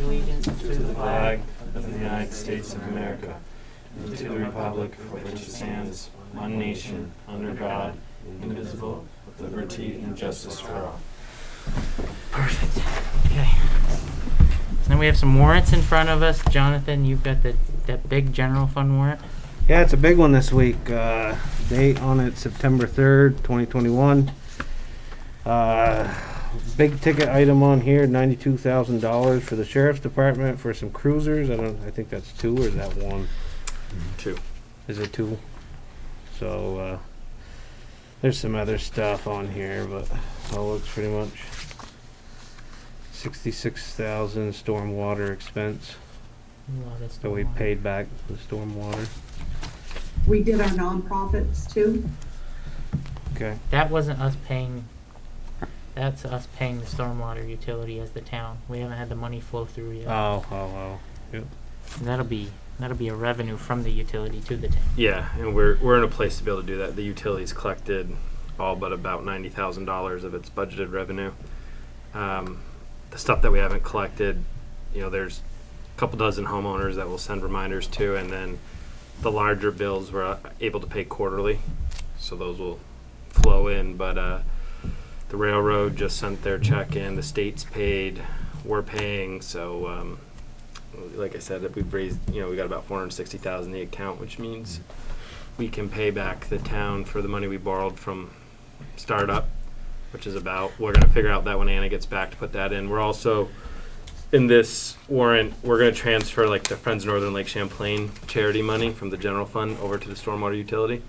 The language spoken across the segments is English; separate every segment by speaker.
Speaker 1: allegiance to the flag
Speaker 2: of the United States of America, and to the republic for which it stands, one nation, under God, indivisible, with liberty and justice for all.
Speaker 1: Perfect. Okay. So then we have some warrants in front of us. Jonathan, you've got that big general fund warrant.
Speaker 3: Yeah, it's a big one this week. Date on it September 3rd, 2021. Big ticket item on here, $92,000 for the sheriff's department for some cruisers. I think that's two, or is that one?
Speaker 2: Two.
Speaker 3: Is it two? So there's some other stuff on here, but all looks pretty much $66,000 stormwater expense that we paid back the stormwater.
Speaker 4: We did our nonprofits too.
Speaker 3: Okay.
Speaker 1: That wasn't us paying. That's us paying the stormwater utility as the town. We haven't had the money flow through yet.
Speaker 3: Oh. Yep.
Speaker 1: And that'll be a revenue from the utility to the town.
Speaker 2: Yeah, and we're in a place to be able to do that. The utility's collected all but about $90,000 of its budgeted revenue. The stuff that we haven't collected, there's a couple dozen homeowners that we'll send reminders to, and then the larger bills we're able to pay quarterly, so those will flow in. But the railroad just sent their check in, the state's paid, we're paying, so like I said, we've raised, we got about $460,000 in the account, which means we can pay back the town for the money we borrowed from startup, which is we're going to figure out that when Anna gets back to put that in. We're also, in this warrant, we're going to transfer like the Friends of Northern Lake Champlain charity money from the general fund over to the stormwater utility.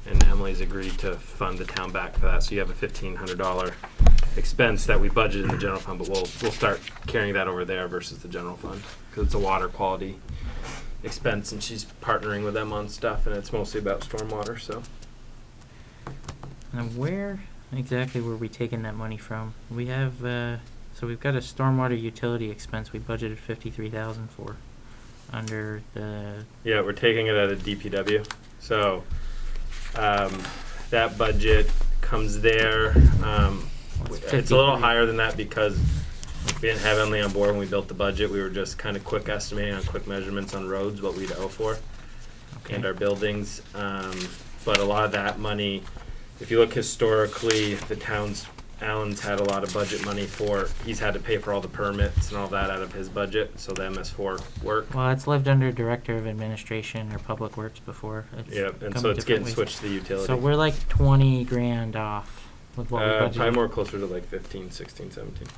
Speaker 2: And Emily's agreed to fund the town back for that. So you have a $1,500 expense that we budgeted in the general fund, but we'll start carrying that over there versus the general fund because it's a water quality expense, and she's partnering with them on stuff, and it's mostly about stormwater. So.
Speaker 1: And where exactly were we taking that money from? We have so we've got a stormwater utility expense we budgeted $53,000 for under the.
Speaker 2: Yeah, we're taking it out of DPW. So. That budget comes there. It's a little higher than that because we didn't have Emily on board when we built the budget. We were just kind of quick estimating on quick measurements on roads, what we'd owe for, and our buildings. But a lot of that money, if you look historically, the town's Allen's had a lot of budget money he's had to pay for all the permits and all that out of his budget, so the MS4 work.
Speaker 1: Well, it's lived under Director of Administration or Public Works before.
Speaker 2: Yep, and so it's getting switched to the utility.
Speaker 1: So we're like $20,000 off with what we budgeted.
Speaker 2: Probably more closer to like 15, 16, 17.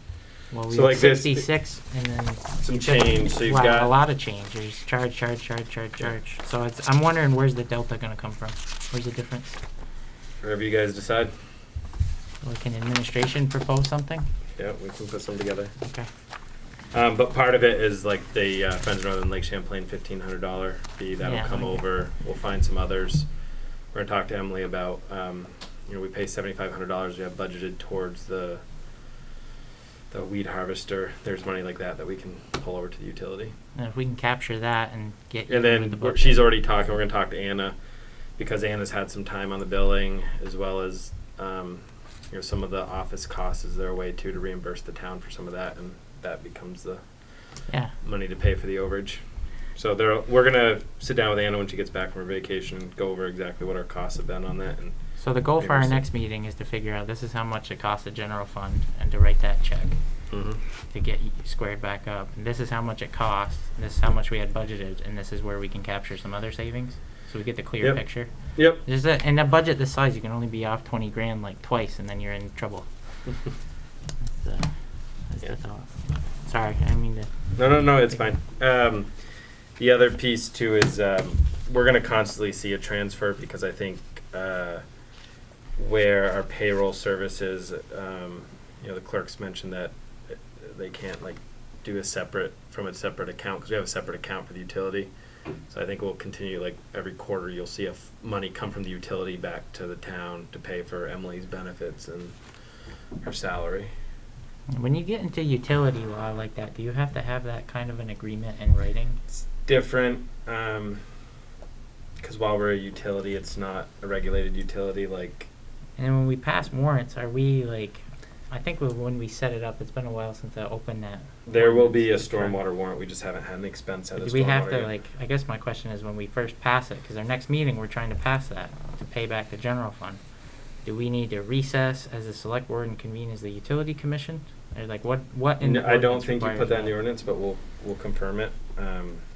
Speaker 1: Well, we
Speaker 2: so
Speaker 1: have
Speaker 2: like
Speaker 1: 66 and then
Speaker 2: some change. So you've got
Speaker 1: a lot of change. There's charge. So I'm wondering where's the delta going to come from? Where's the difference?
Speaker 2: Wherever you guys decide.
Speaker 1: Well, can administration propose something?
Speaker 2: Yeah, we can put some together.
Speaker 1: Okay.
Speaker 2: But part of it is like the Friends of Northern Lake Champlain $1,500 fee that'll come over. We'll find some others. We're gonna talk to Emily about we pay $7,500. We have budgeted towards the weed harvester. There's money like that we can pull over to the utility.
Speaker 1: And if we can capture that and get.
Speaker 2: And then she's already talking. We're gonna talk to Anna because Anna's had some time on the billing as well as. Some of the office costs is there a way to reimburse the town for some of that, and that becomes the money to pay for the overage. So we're gonna sit down with Anna when she gets back from her vacation and go over exactly what our costs have been on that. And
Speaker 1: so the goal for our next meeting is to figure out this is how much it costs the general fund and to write that check to get squared back up. And this is how much it costs. This is how much we had budgeted, and this is where we can capture some other savings. So we get the clear picture.
Speaker 2: Yep.
Speaker 1: In a budget this size, you can only be off $20,000 like twice, and then you're in trouble. That's the thought. Sorry, I didn't mean to.
Speaker 2: No, it's fine. The other piece too is we're going to constantly see a transfer because I think where our payroll services, the clerks mentioned that they can't do a separate account because we have a separate account for the utility. So I think we'll continue, every quarter you'll see money come from the utility back to the town to pay for Emily's benefits and her salary.
Speaker 1: When you get into utility law like that, do you have to have that kind of an agreement in writing?
Speaker 2: It's different because while we're a utility, it's not a regulated utility.
Speaker 1: And then when we pass warrants, are we I think when we set it up, it's been a while since I opened that.
Speaker 2: There will be a stormwater warrant. We just haven't had an expense out of
Speaker 1: Do we have
Speaker 2: stormwater
Speaker 1: to,
Speaker 2: yet.
Speaker 1: like, I guess my question is when we first pass it, because our next meeting, we're trying to pass that to pay back the general fund. Do we need to recess as a select board and convene as the utility commission? Or like what in the
Speaker 2: I don't
Speaker 1: ordinance
Speaker 2: think you
Speaker 1: requires
Speaker 2: put that in the
Speaker 1: that?
Speaker 2: ordinance, but we'll confirm it.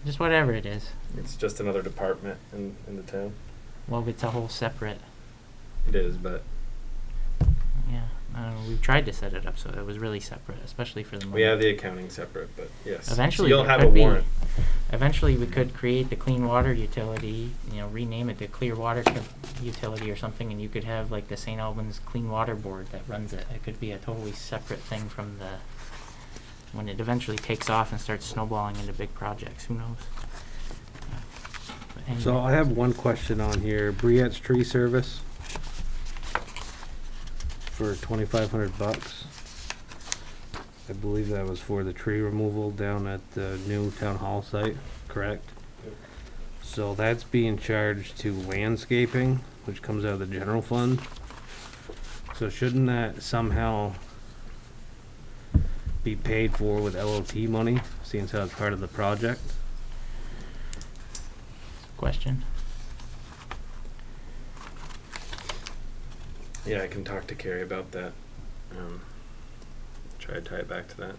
Speaker 1: Just whatever it is.
Speaker 2: It's just another department in the town.
Speaker 1: Well, it's a whole separate,
Speaker 2: It is, but
Speaker 1: yeah. We tried to set it up so it was really separate, especially for the money.
Speaker 2: we have the accounting separate. But yes,
Speaker 1: Eventually,
Speaker 2: so you'll
Speaker 1: there
Speaker 2: have a
Speaker 1: could be-
Speaker 2: warrant.
Speaker 1: Eventually, we could create the clean water utility, rename it the Clear Water Utility or something, and you could have like the St. Albans Clean Water Board that runs it. It could be a totally separate thing from when it eventually takes off and starts snowballing into big projects. Who knows? But anyway.
Speaker 3: So I have one question on here. Briette's tree service for $2,500. I believe that was for the tree removal down at the new town hall site, correct?
Speaker 2: Yep.
Speaker 3: So that's being charged to landscaping, which comes out of the general fund. So shouldn't that somehow be paid for with LOT money, seeing as how it's part of the project?
Speaker 1: Question.
Speaker 2: Yeah, I can talk to Carrie about that. Try to tie it back to that.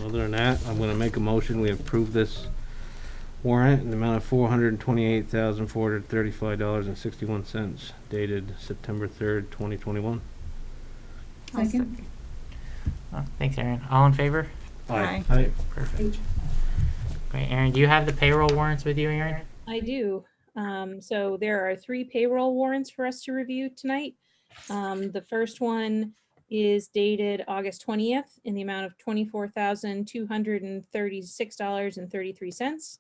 Speaker 3: Other than that, I'm gonna make a motion, we approve this warrant in the amount of $428,435.61 dated September 3rd, 2021.
Speaker 4: Second.
Speaker 1: Oh, thanks, Aaron. All in favor?
Speaker 5: Aye.
Speaker 1: Perfect. Okay, Aaron, do you have the payroll warrants with you, Aaron?
Speaker 5: I do. So there are 3 payroll warrants for us to review tonight. The first one is dated August 20th in the amount of $24,236.33.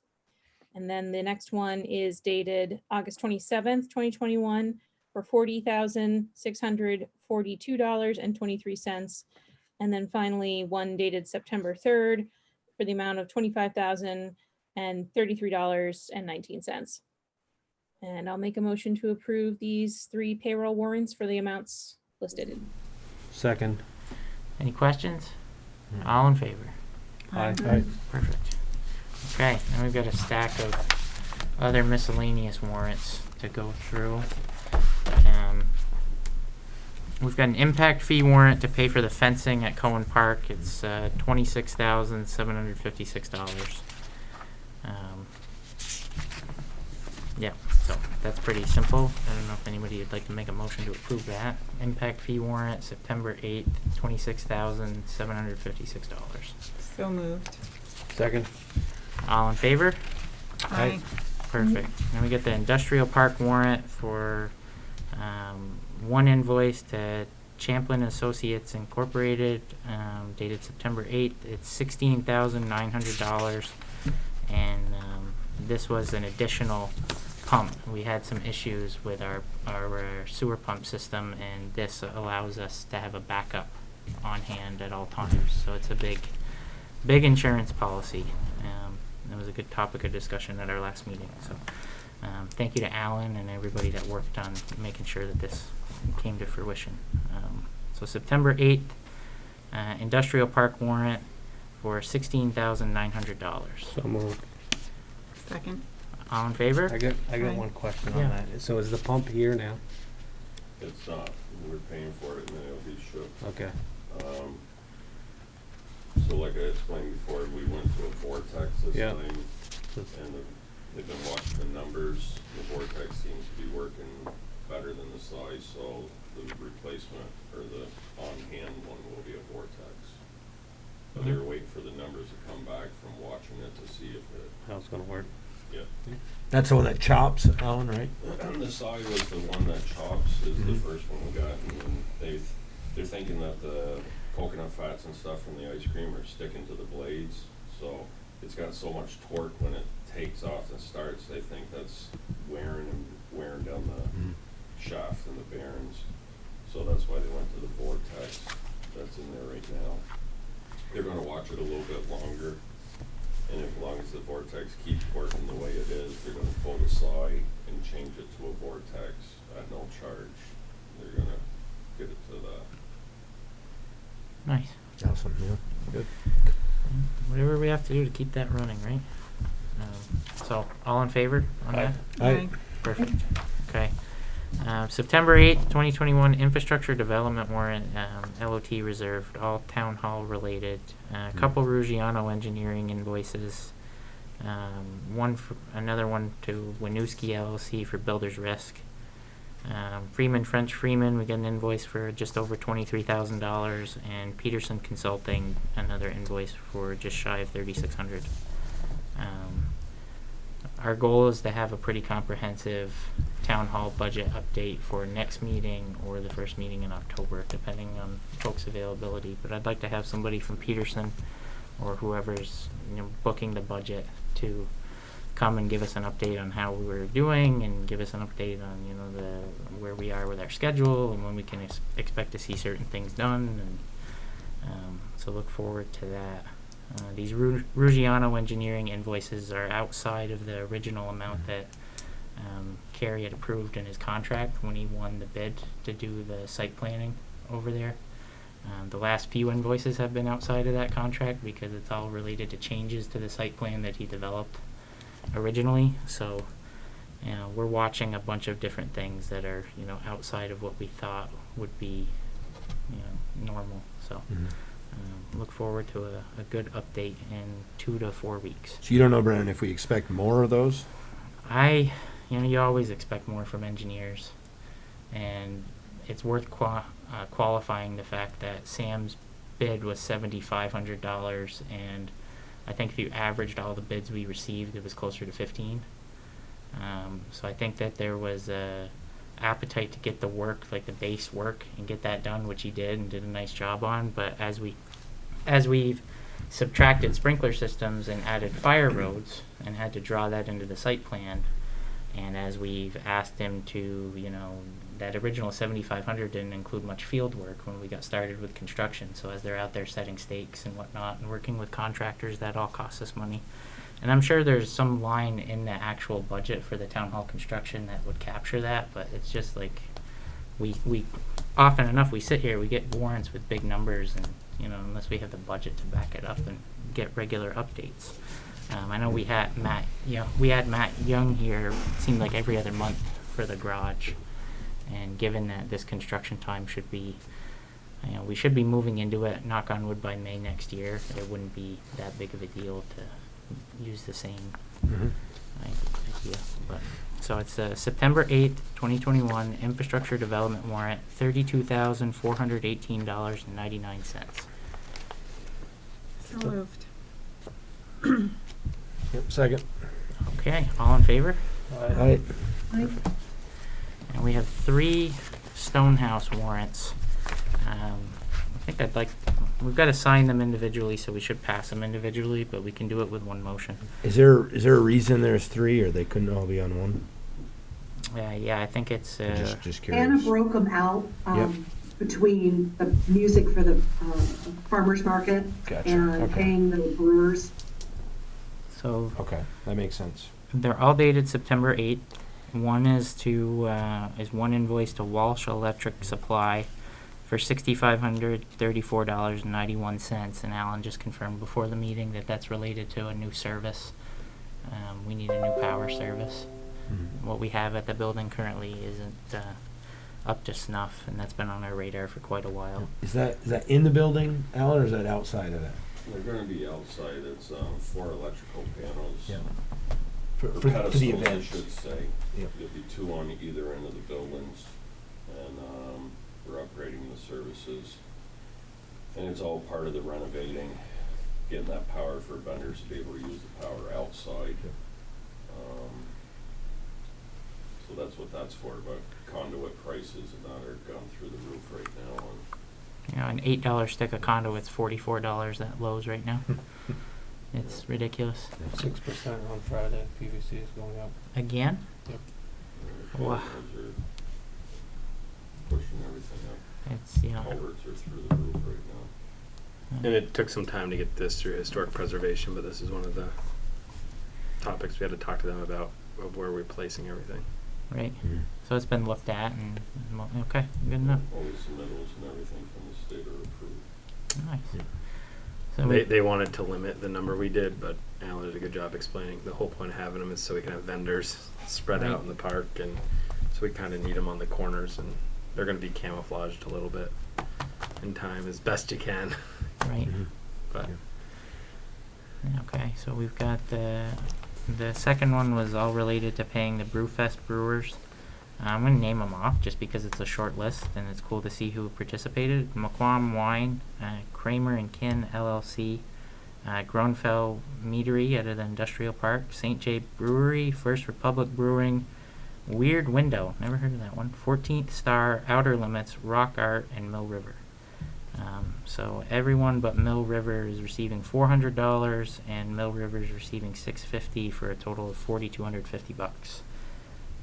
Speaker 5: And then the next one is dated August 27th, 2021 for $40,642.23. And then finally, one dated September 3rd for the amount of $25,033.19. And I'll make a motion to approve these 3 payroll warrants for the amounts listed.
Speaker 3: Second.
Speaker 1: Any questions? All in favor?
Speaker 3: Aye.
Speaker 1: Perfect. Okay, now we've got a stack of other miscellaneous warrants to go through. We've got an impact fee warrant to pay for the fencing at Cohen Park. It's $26,756. Yeah, so that's pretty simple. I don't know if anybody would like to make a motion to approve that. Impact fee warrant, September 8th, $26,756.
Speaker 6: So moved.
Speaker 3: Second.
Speaker 1: All in favor?
Speaker 6: Aye.
Speaker 1: Perfect. Then we get the industrial park warrant for one invoice to Champlin Associates Incorporated, dated September 8th. It's $16,900, and this was an additional pump. We had some issues with our sewer pump system, and this allows us to have a backup on hand at all times. So it's a big insurance policy. That was a good topic of discussion at our last meeting. So thank you to Alan and everybody that worked on making sure that this came to fruition. So September 8th, industrial park warrant for $16,900.
Speaker 3: So moved.
Speaker 6: Second.
Speaker 1: All in favor?
Speaker 3: I got
Speaker 6: Aye.
Speaker 3: one question
Speaker 1: Yeah.
Speaker 3: on that. So is the pump here now?
Speaker 7: It's not. We're paying for it and then it'll be shipped.
Speaker 3: Okay.
Speaker 7: So like I explained before, we went to a vortex this
Speaker 3: Yeah.
Speaker 7: time and they've been watching the numbers. The vortex seems to be working better than the size, so the replacement or the on-hand one will be a vortex. But they're waiting for the numbers to come back from watching it to see if it,
Speaker 3: How it's gonna work?
Speaker 7: yeah.
Speaker 8: That's the one that chops, Alan, right?
Speaker 7: The side was the one that chops, is the first one we got, and they're thinking that the coconut fats and stuff from the ice cream are sticking to the blades, so it's got so much torque when it takes off and starts, they think that's wearing down the shaft and the bearings. So that's why they went to the vortex that's in there right now. They're gonna watch it a little bit longer, and as long as the vortex keeps working the way it is, they're gonna pull the side and change it to a vortex at no charge. They're gonna get it to the,
Speaker 1: Nice.
Speaker 8: Awesome, yeah.
Speaker 1: Whatever we have to do to keep that running, right? So, all in favor on that?
Speaker 8: Aye.
Speaker 1: Perfect. Okay. September 8th, 2021, infrastructure development warrant, LOT reserved, all town hall related. A couple Ruggiano engineering invoices. Another one to Winooski LLC for builder's risk. Freeman French Freeman, we got an invoice for just over $23,000, and Peterson Consulting, another invoice for just shy of $3,600. Our goal is to have a pretty comprehensive town hall budget update for next meeting or the first meeting in October, depending on folks' availability. But I'd like to have somebody from Peterson or whoever's booking the budget to come and give us an update on how we're doing and give us an update on where we are with our schedule and when we can expect to see certain things done. And so look forward to that. These Ruggiano engineering invoices are outside of the original amount that Kerry had approved in his contract when he won the bid to do the site planning over there. The last few invoices have been outside of that contract because it's all related to changes to the site plan that he developed originally. So we're watching a bunch of different things that are outside of what we thought would be normal. So look forward to a good update in 2 to 4 weeks.
Speaker 8: So you don't know, Brandon, if we expect more of those?
Speaker 1: You always expect more from engineers, and it's worth qualifying the fact that Sam's bid was $7,500, and I think if you averaged all the bids we received, it was closer to 15. So I think that there was a appetite to get the work, like the base work, and get that done, which he did and did a nice job on. But as we've subtracted sprinkler systems and added fire roads and had to draw that into the site plan, and as we've asked him to, that original 7,500 didn't include much field work when we got started with construction. So as they're out there setting stakes and whatnot and working with contractors, that all costs us money. And I'm sure there's some line in the actual budget for the town hall construction that would capture that, but it's just like we often enough we sit here, we get warrants with big numbers, and unless we have the budget to back it up and get regular updates. I know we had Matt Young here, it seemed like every other month for the garage. And given that this construction time should be, we should be moving into it, knock on wood, by May next year, it wouldn't be that big of a deal to use the same idea. But so it's September 8th, 2021, infrastructure development warrant, $32,418.99.
Speaker 6: So moved.
Speaker 8: Yep, second.
Speaker 1: Okay, all in favor?
Speaker 8: Aye.
Speaker 1: And we have 3 Stonehouse warrants. I think we've got to sign them individually, so we should pass them individually, but we can do it with one motion.
Speaker 8: Is there a reason there's 3, or they couldn't all be on one?
Speaker 1: Yeah, I think it's
Speaker 8: Just curious.
Speaker 4: Anna broke them out
Speaker 8: Yep.
Speaker 4: between the music for the farmers market
Speaker 8: Gotcha.
Speaker 4: and
Speaker 8: Okay.
Speaker 4: paying the brewers.
Speaker 1: so
Speaker 8: Okay, that makes sense.
Speaker 1: they're all dated September 8th. One is one invoice to Walsh Electric Supply for $6,534.91, and Alan just confirmed before the meeting that that's related to a new service. We need a new power service. What we have at the building currently isn't up to snuff, and that's been on our radar for quite a while.
Speaker 8: Is that in the building, Alan, or is that outside of that?
Speaker 7: they're gonna be outside, it's, 4 electrical panels.
Speaker 8: Yeah.
Speaker 7: Or
Speaker 8: For the
Speaker 7: pedestals, I
Speaker 8: event.
Speaker 7: should say.
Speaker 8: Yep.
Speaker 7: There'll be 2 on either end of the buildings, and, we're upgrading the services. And it's all part of the renovating, getting that power for vendors to be able to use the power outside. So that's what that's for, but conduit prices and that are gone through the roof right now. And
Speaker 1: An $8 stick of conduit's $44 at Lowe's right now. It's ridiculous.
Speaker 3: 6% on Friday, PVC is going up.
Speaker 1: Again? Wow.
Speaker 7: culverts are pushing everything up.
Speaker 1: It's
Speaker 7: Culverts are through the roof right now.
Speaker 2: And it took some time to get this through historic preservation, but this is one of the topics we had to talk to them about, of where we're placing everything.
Speaker 1: right?
Speaker 8: Mm.
Speaker 1: So it's been looked at and, okay, good enough.
Speaker 7: All the submittals and everything from the state are approved.
Speaker 1: Nice.
Speaker 8: Yeah.
Speaker 1: So
Speaker 2: They wanted to limit the number we did, but Alan did a good job explaining the whole point of having them is so we can have vendors spread
Speaker 1: Right.
Speaker 2: out in the park, and so we kind of need them on the corners, and they're going to be camouflaged a little bit in time as best you can.
Speaker 1: right.
Speaker 8: Mhm.
Speaker 2: But
Speaker 1: Okay, so we've got the second one was all related to paying the Brewfest brewers. I'm gonna name them off just because it's a short list and it's cool to see who participated. McQuam Wine, Kramer and Kin LLC, Gronfell Meadery out of the Industrial Park, St. J Brewery, First Republic Brewing, Weird Window, never heard of that one, 14th Star, Outer Limits, Rock Art, and Mill River. So everyone but Mill River is receiving $400 and Mill River is receiving $650 for a total of $4,250.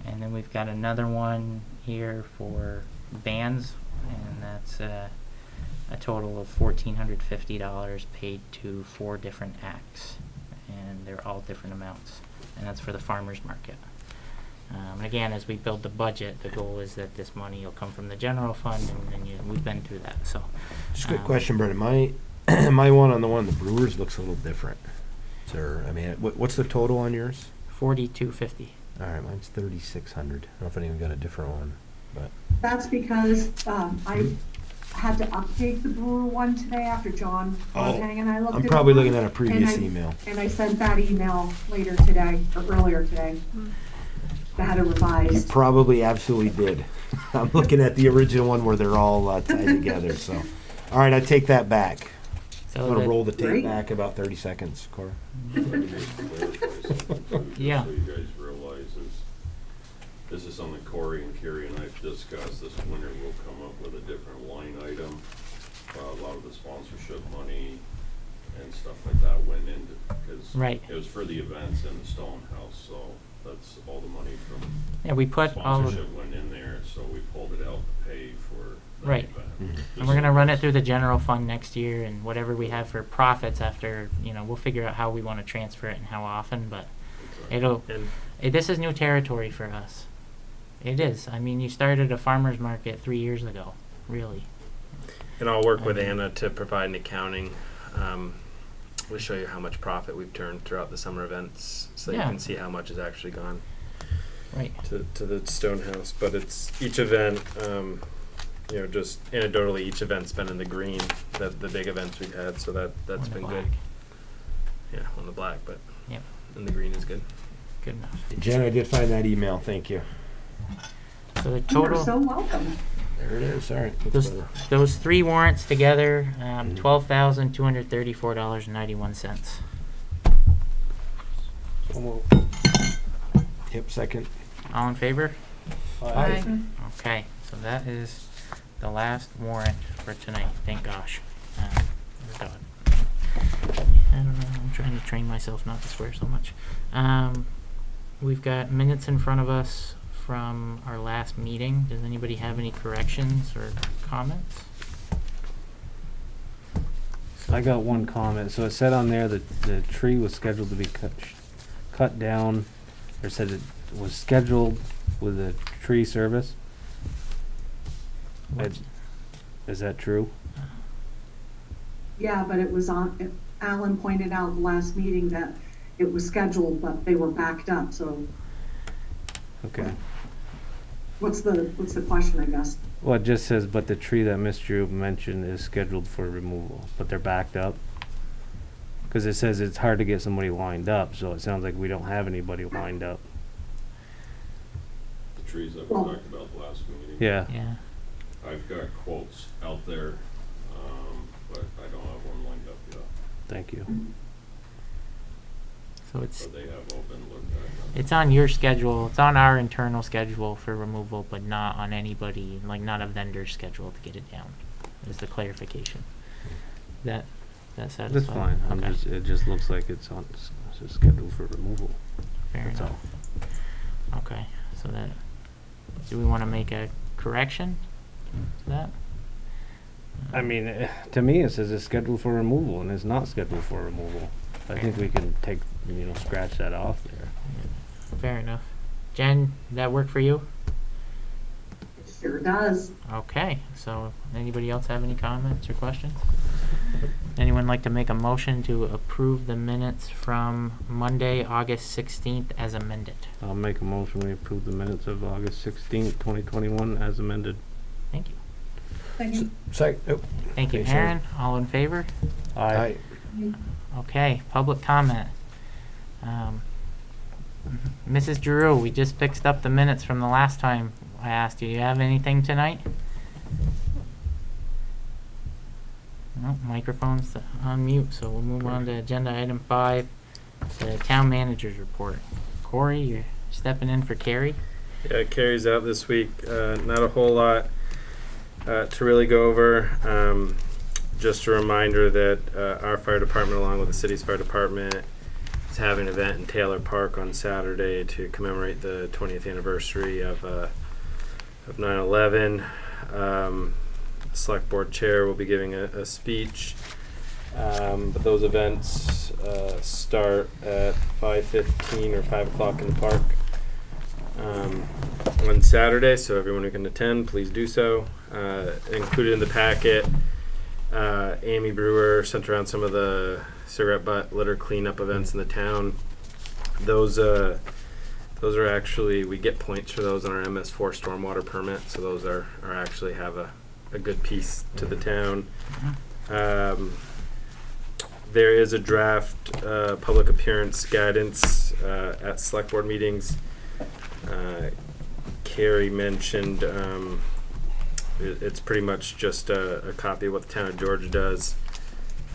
Speaker 1: And then we've got another one here for bands, and that's a total of $1,450 paid to 4 different acts, and they're all different amounts, and that's for the farmers market. And again, as we build the budget, the goal is that this money will come from the general fund, and we've been through that. So,
Speaker 8: Just a quick question, Brendan. My my one on the Brewers looks a little different. Sir, I mean, what's the total on yours?
Speaker 1: $4,250.
Speaker 8: All right, mine's 3,600. I don't know if anyone got a different one, but
Speaker 4: That's because I had to update the brewer one today after John Boateng and I looked
Speaker 8: I'm
Speaker 4: it
Speaker 8: probably
Speaker 4: over,
Speaker 8: looking at a previous
Speaker 4: and I-
Speaker 8: email.
Speaker 4: And I sent that email later today, or earlier today. That had it
Speaker 8: You
Speaker 4: revised.
Speaker 8: probably absolutely did. I'm looking at the original one where they're all tied together. So, all right, I take that back.
Speaker 1: So
Speaker 8: I'm gonna
Speaker 1: the-
Speaker 8: roll the tape
Speaker 4: Great.
Speaker 8: back about 30 seconds, Cora.
Speaker 7: If I can just clarify something too, just
Speaker 1: Yeah.
Speaker 7: so you guys realize this is something Corey and Carrie and I've discussed this winter. We'll come up with a different line item. A lot of the sponsorship money and stuff like that went into, because
Speaker 1: Right.
Speaker 7: it was for the events in the Stone House, so that's all the money from
Speaker 1: Yeah, we put all of,
Speaker 7: sponsorship went in there, so we pulled it out to pay for the
Speaker 1: Right.
Speaker 7: event.
Speaker 8: Mhm.
Speaker 7: Just
Speaker 1: and we're
Speaker 7: so
Speaker 1: gonna run it
Speaker 7: that's-
Speaker 1: through the general fund next year, and whatever we have for profits after, we'll figure out how we want to transfer it and how often, but it'll,
Speaker 2: and
Speaker 1: this is new territory for us. It is. I mean, you started a farmer's market 3 years ago, really.
Speaker 2: And I'll work with Anna to provide an accounting. We'll show you how much profit we've turned throughout the summer events, so that
Speaker 1: Yeah.
Speaker 2: you can see how much has actually gone
Speaker 1: Right.
Speaker 2: to the Stonehouse. But it's each event, just anecdotally, each event's been in the green. The big events we've had, so that's
Speaker 1: On the
Speaker 2: been
Speaker 1: black.
Speaker 2: good. Yeah, on the black, but
Speaker 1: Yep.
Speaker 2: in the green is good.
Speaker 1: Good enough.
Speaker 8: Jen, I did find that email. Thank you.
Speaker 1: So the
Speaker 4: You're
Speaker 1: total,
Speaker 4: so welcome.
Speaker 8: There it is. All right. That's
Speaker 1: those,
Speaker 8: better.
Speaker 1: those 3 warrants together,
Speaker 8: Mhm.
Speaker 1: $12,234.91.
Speaker 8: Yep. Second.
Speaker 1: All in favor?
Speaker 6: Aye.
Speaker 1: Okay, so that is the last warrant for tonight, thank gosh. We're done. I don't know, I'm trying to train myself not to swear so much. We've got minutes in front of us from our last meeting. Does anybody have any corrections or comments?
Speaker 3: I got one comment. So it said on there that the tree was scheduled to be cut down, or said it was scheduled with a tree service.
Speaker 1: What's-
Speaker 3: Is that true?
Speaker 4: Yeah, but it was Alan pointed out last meeting that it was scheduled, but they were backed up, so
Speaker 3: Okay.
Speaker 4: what's the question, I guess?
Speaker 3: Well, it just says, but the tree that Ms. Drew mentioned is scheduled for removal, but they're backed up. Because it says it's hard to get somebody lined up, so it sounds like we don't have anybody lined up.
Speaker 7: The trees that we
Speaker 4: Well-
Speaker 7: talked about last meeting.
Speaker 3: Yeah.
Speaker 1: Yeah,
Speaker 7: I've got quotes out there, but I don't have one lined up yet.
Speaker 3: Thank you.
Speaker 1: so it's,
Speaker 7: But they have all been looked at.
Speaker 1: it's on your schedule, it's on our internal schedule for removal, but not on anybody, like not a vendor's schedule to get it down, is the clarification. That satisfied?
Speaker 3: That's fine.
Speaker 1: Okay.
Speaker 3: It just looks like it's just scheduled for removal.
Speaker 1: Fair
Speaker 3: That's
Speaker 1: enough. Okay, so that, do we want to make a correction to that?
Speaker 3: I mean, to me, it says it's scheduled for removal, and it's not scheduled for removal. I think we can scratch that off there.
Speaker 1: Fair enough. Jen, that work for you?
Speaker 4: It sure does.
Speaker 1: Okay, so anybody else have any comments or questions? Anyone like to make a motion to approve the minutes from Monday, August 16th as amended?
Speaker 3: I'll make a motion, we approve the minutes of August 16th, 2021 as amended.
Speaker 1: Thank you.
Speaker 4: Second.
Speaker 1: Thank you,
Speaker 8: Okay, sure.
Speaker 1: Aaron. All in favor?
Speaker 8: Aye.
Speaker 1: Okay, public comment. Mrs. Giroux, we just fixed up the minutes from the last time I asked you. You have anything tonight? No, microphone's on mute, so we'll move on to agenda item 5, the town manager's report. Corey, you're stepping in for Carrie?
Speaker 2: Yeah, Carrie's out this week. Not a whole lot to really go over. Just a reminder that our fire department, along with the city's fire department, is having an event in Taylor Park on Saturday to commemorate the 20th anniversary of 9/11. Select board chair will be giving a speech, but those events start at 5:15 or 5 o'clock in the park on Saturday, so everyone who can attend, please do so. Included in the packet, Amy Brewer sent around some of the cigarette butt litter cleanup events in the town. Those are actually, we get points for those on our MS4 stormwater permit, so those are actually have a good piece to the town. There is a draft public appearance guidance at select board meetings. Carrie mentioned it's pretty much just a copy of what the town of Georgia does.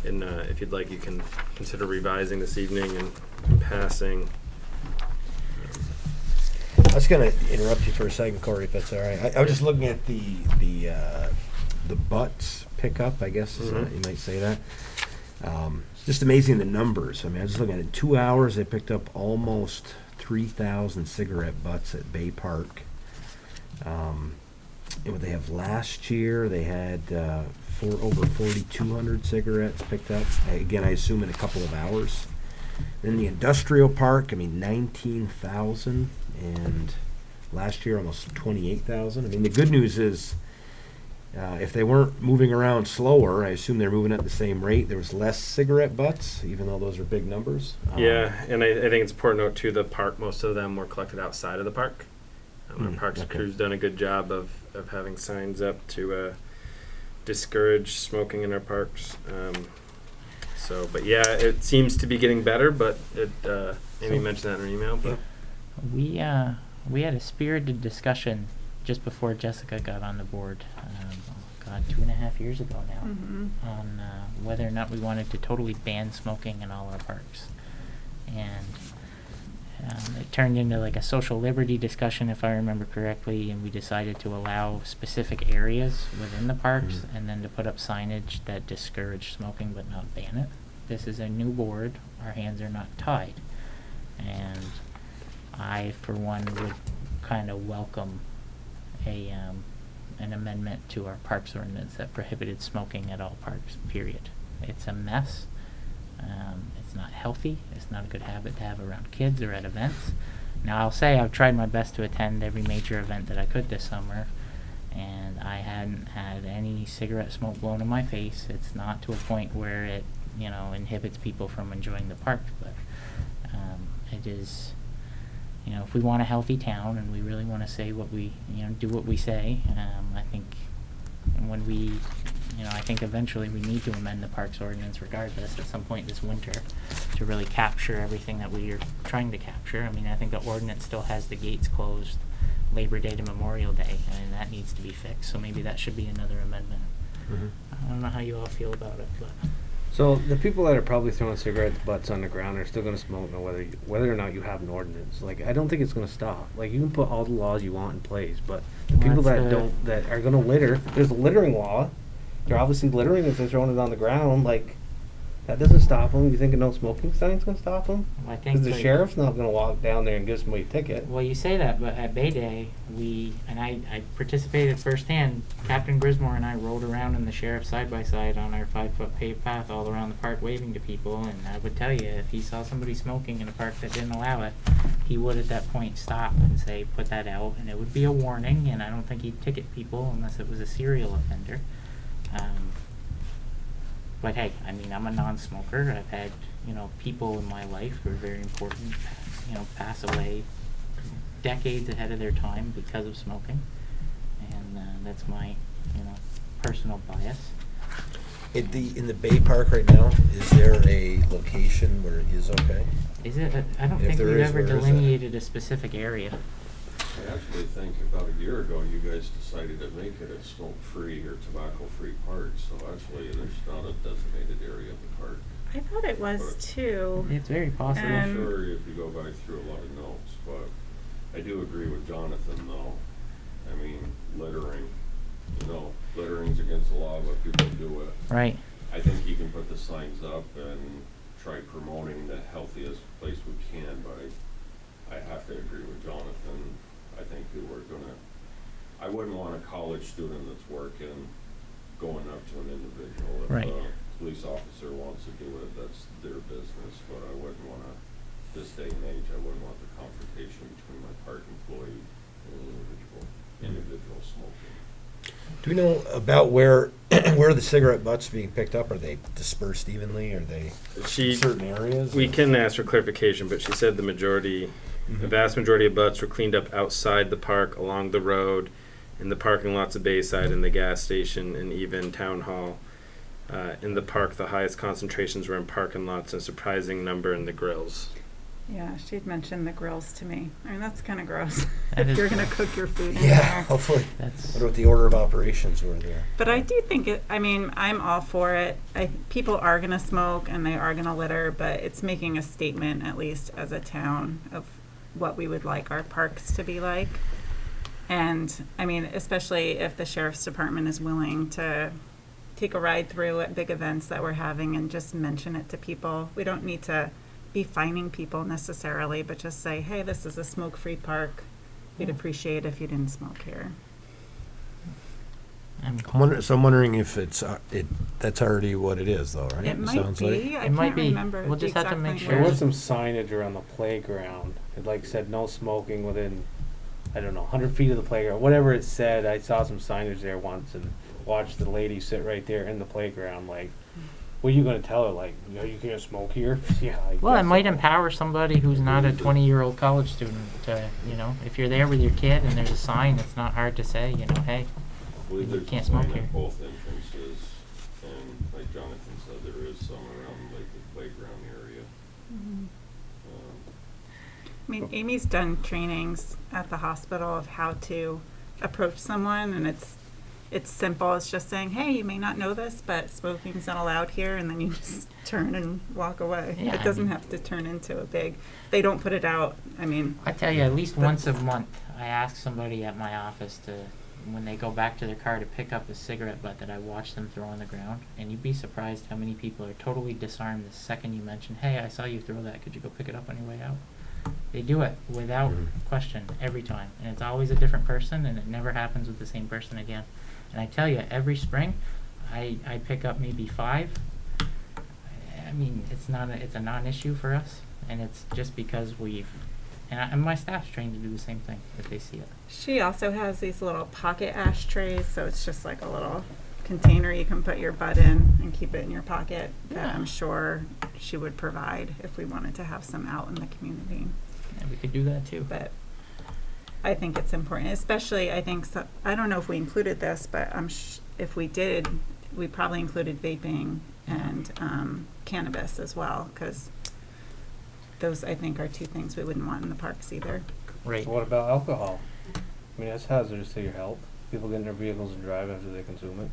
Speaker 2: And if you'd like, you can consider revising this evening and passing.
Speaker 8: I was gonna interrupt you for a second, Corey, if that's all right. I was just looking at the butts pickup, I guess you might say that. Just amazing the numbers. I mean, I was just looking at it. In 2 hours, they picked up almost 3,000 cigarette butts at Bay Park. What they have last year, they had over 4,200 cigarettes picked up. Again, I assume in a couple of hours. Then the industrial park, I mean, 19,000, and last year almost 28,000. I mean, the good news is, if they weren't moving around slower, I assume they're moving at the same rate. There was less cigarette butts, even though those are big numbers.
Speaker 2: Yeah, and I think it's important to note too, the park, most of them were collected outside of the park. Our parks crew's done a good job of having signs up to discourage smoking in our parks. But yeah, it seems to be getting better, but Amy mentioned that in her email. But
Speaker 1: We had a spirited discussion just before Jessica got on the board, 2.5 years ago now, on whether or not we wanted to totally ban smoking in all our parks. And it turned into like a social liberty discussion, if I remember correctly, and we decided to allow specific areas within the parks and then to put up signage that discourage smoking but not ban it. This is a new board. Our hands are not tied. And I, for one, would kind of welcome an amendment to our parks ordinance that prohibited smoking at all parks, period. It's a mess. It's not healthy. It's not a good habit to have around kids or at events. Now, I'll say I've tried my best to attend every major event that I could this summer, and I hadn't had any cigarette smoke blown in my face. It's not to a point where it, inhibits people from enjoying the park, but it is, if we want a healthy town and we really want to say what we, do what we say, I think when we, I think eventually we need to amend the parks ordinance regardless at some point this winter to really capture everything that we are trying to capture. I mean, I think the ordinance still has the gates closed Labor Day to Memorial Day, and that needs to be fixed. So maybe that should be another amendment. I don't know how you all feel about it, but.
Speaker 3: So the people that are probably throwing cigarette butts on the ground are still going to smoke, whether or not you have an ordinance. Like, I don't think it's going to stop. Like, you can put all the laws you want in place, but the people that are going to litter, there's a littering law. They're obviously littering if they're throwing it on the ground. Like, That doesn't stop them. You think a no smoking sign's gonna stop them?
Speaker 1: I think
Speaker 3: Because the
Speaker 1: like-
Speaker 3: sheriff's not gonna walk down there and give somebody a ticket.
Speaker 1: Well, you say that, but at Bay Day, I participated firsthand. Captain Grismore and I rolled around in the sheriff's side-by-side on our 5-foot paved path all around the park waving to people, and I would tell you, if he saw somebody smoking in a park that didn't allow it, he would at that point stop and say, put that out, and it would be a warning, and I don't think he'd ticket people unless it was a serial offender. But hey, I mean, I'm a non-smoker. I've had, people in my life who are very important, pass away decades ahead of their time because of smoking. And that's my, personal bias.
Speaker 8: In the Bay Park right now, is there a location where it is okay?
Speaker 1: Is it? I don't
Speaker 8: If
Speaker 1: think
Speaker 8: there
Speaker 1: we've
Speaker 8: is,
Speaker 1: ever
Speaker 8: where is it?
Speaker 1: delineated a specific area.
Speaker 7: I actually think about a year ago, you guys decided to make it a smoke-free or tobacco-free park, so actually there's not a designated area of the park.
Speaker 6: I thought it was too.
Speaker 1: It's very possible.
Speaker 7: I'm sure if you go back through a lot of notes, but I do agree with Jonathan though. I mean, littering, littering's against the law, but people do it.
Speaker 1: Right.
Speaker 7: I think you can put the signs up and try promoting the healthiest place we can, but I have to agree with Jonathan. I think that I wouldn't want a college student that's working going up to an individual. If
Speaker 1: Right.
Speaker 7: a police officer wants to do it, that's their business, but I wouldn't want to, this day and age, I wouldn't want the confrontation between my park employee and an individual smoking.
Speaker 8: Do we know about where the cigarette butts being picked up? Are they dispersed evenly? Are they certain areas?
Speaker 2: We can ask for clarification, but she said the vast majority of butts were cleaned up outside the park, along the road, in the parking lots of Bayside, in the gas station, and even Town Hall. In the park, the highest concentrations were in parking lots, and a surprising number in the grills.
Speaker 6: Yeah, she'd mentioned the grills to me. I mean, that's kind of gross.
Speaker 1: That
Speaker 6: if
Speaker 1: is
Speaker 6: you're going to
Speaker 1: gross.
Speaker 6: cook your food in
Speaker 8: Yeah,
Speaker 6: there.
Speaker 8: hopefully.
Speaker 1: That's
Speaker 8: What about the order of operations were there?
Speaker 6: But I do think I'm all for it. People are going to smoke and they are going to litter, but it's making a statement, at least as a town, of what we would like our parks to be like. And I mean, especially if the sheriff's department is willing to take a ride through at big events that we're having and just mention it to people. We don't need to be fining people necessarily, but just say, hey, this is a smoke-free park. We'd appreciate if you didn't smoke here.
Speaker 1: I'm
Speaker 8: I'm wondering if that's already what it is, though, right?
Speaker 6: It might
Speaker 8: sounds
Speaker 6: be.
Speaker 8: like.
Speaker 6: I
Speaker 1: It might
Speaker 6: can't
Speaker 1: be.
Speaker 6: remember.
Speaker 1: We'll
Speaker 6: the
Speaker 1: just have to
Speaker 6: exact
Speaker 1: make
Speaker 6: language.
Speaker 1: sure.
Speaker 3: There was some signage around the playground. It said no smoking within, 100 feet of the playground. Whatever it said, I saw some signage there once and watched the lady sit right there in the playground. Like, what are you gonna tell her? Like, you can't smoke here? Yeah.
Speaker 1: Well, it
Speaker 3: guess
Speaker 1: might
Speaker 3: so.
Speaker 1: empower somebody who's not a 20-year-old college student to, if you're there with your kid and there's a sign, it's not hard to say, hey,
Speaker 7: I believe
Speaker 1: You
Speaker 7: there's
Speaker 1: can't
Speaker 7: a
Speaker 1: smoke
Speaker 7: sign
Speaker 1: here.
Speaker 7: at both entrances, and like Jonathan said, there is some around like the playground area.
Speaker 6: Mhm.
Speaker 7: Um,
Speaker 6: I mean, Amy's done trainings at the hospital of how to approach someone, and it's simple. It's just saying, hey, you may not know this, but smoking's not allowed here, and then you just turn and walk away.
Speaker 1: Yeah,
Speaker 6: It
Speaker 1: I
Speaker 6: doesn't
Speaker 1: mean-
Speaker 6: have to turn into a big, they don't put it out. I mean,
Speaker 1: I tell you, at least
Speaker 6: That's-
Speaker 1: once a month, I ask somebody at my office to, when they go back to their car to pick up a cigarette butt that I watch them throw on the ground, and you'd be surprised how many people are totally disarmed the second you mention, hey, I saw you throw that, could you go pick it up on your way out? They do it without question every time, and it's always a different person, and it never happens with the same person again. And I tell you, every spring, I pick up maybe 5. I mean, it's a non-issue for us, and it's just because and my staff's trained to do the same thing if they see it.
Speaker 6: she also has these little pocket ashtrays, so it's just like a little container you can put your butt in and keep it in your pocket that
Speaker 1: Yeah.
Speaker 6: I'm sure she would provide if we wanted to have some out in the community.
Speaker 1: And we could do that too.
Speaker 6: But I think it's important, especially I don't know if we included this, but if we did, we probably included vaping and cannabis as well, because those I think are 2 things we wouldn't want in the parks either.
Speaker 1: Right.
Speaker 3: What about alcohol? I mean, that's hazardous to your health. People get in their vehicles and drive after they consume it.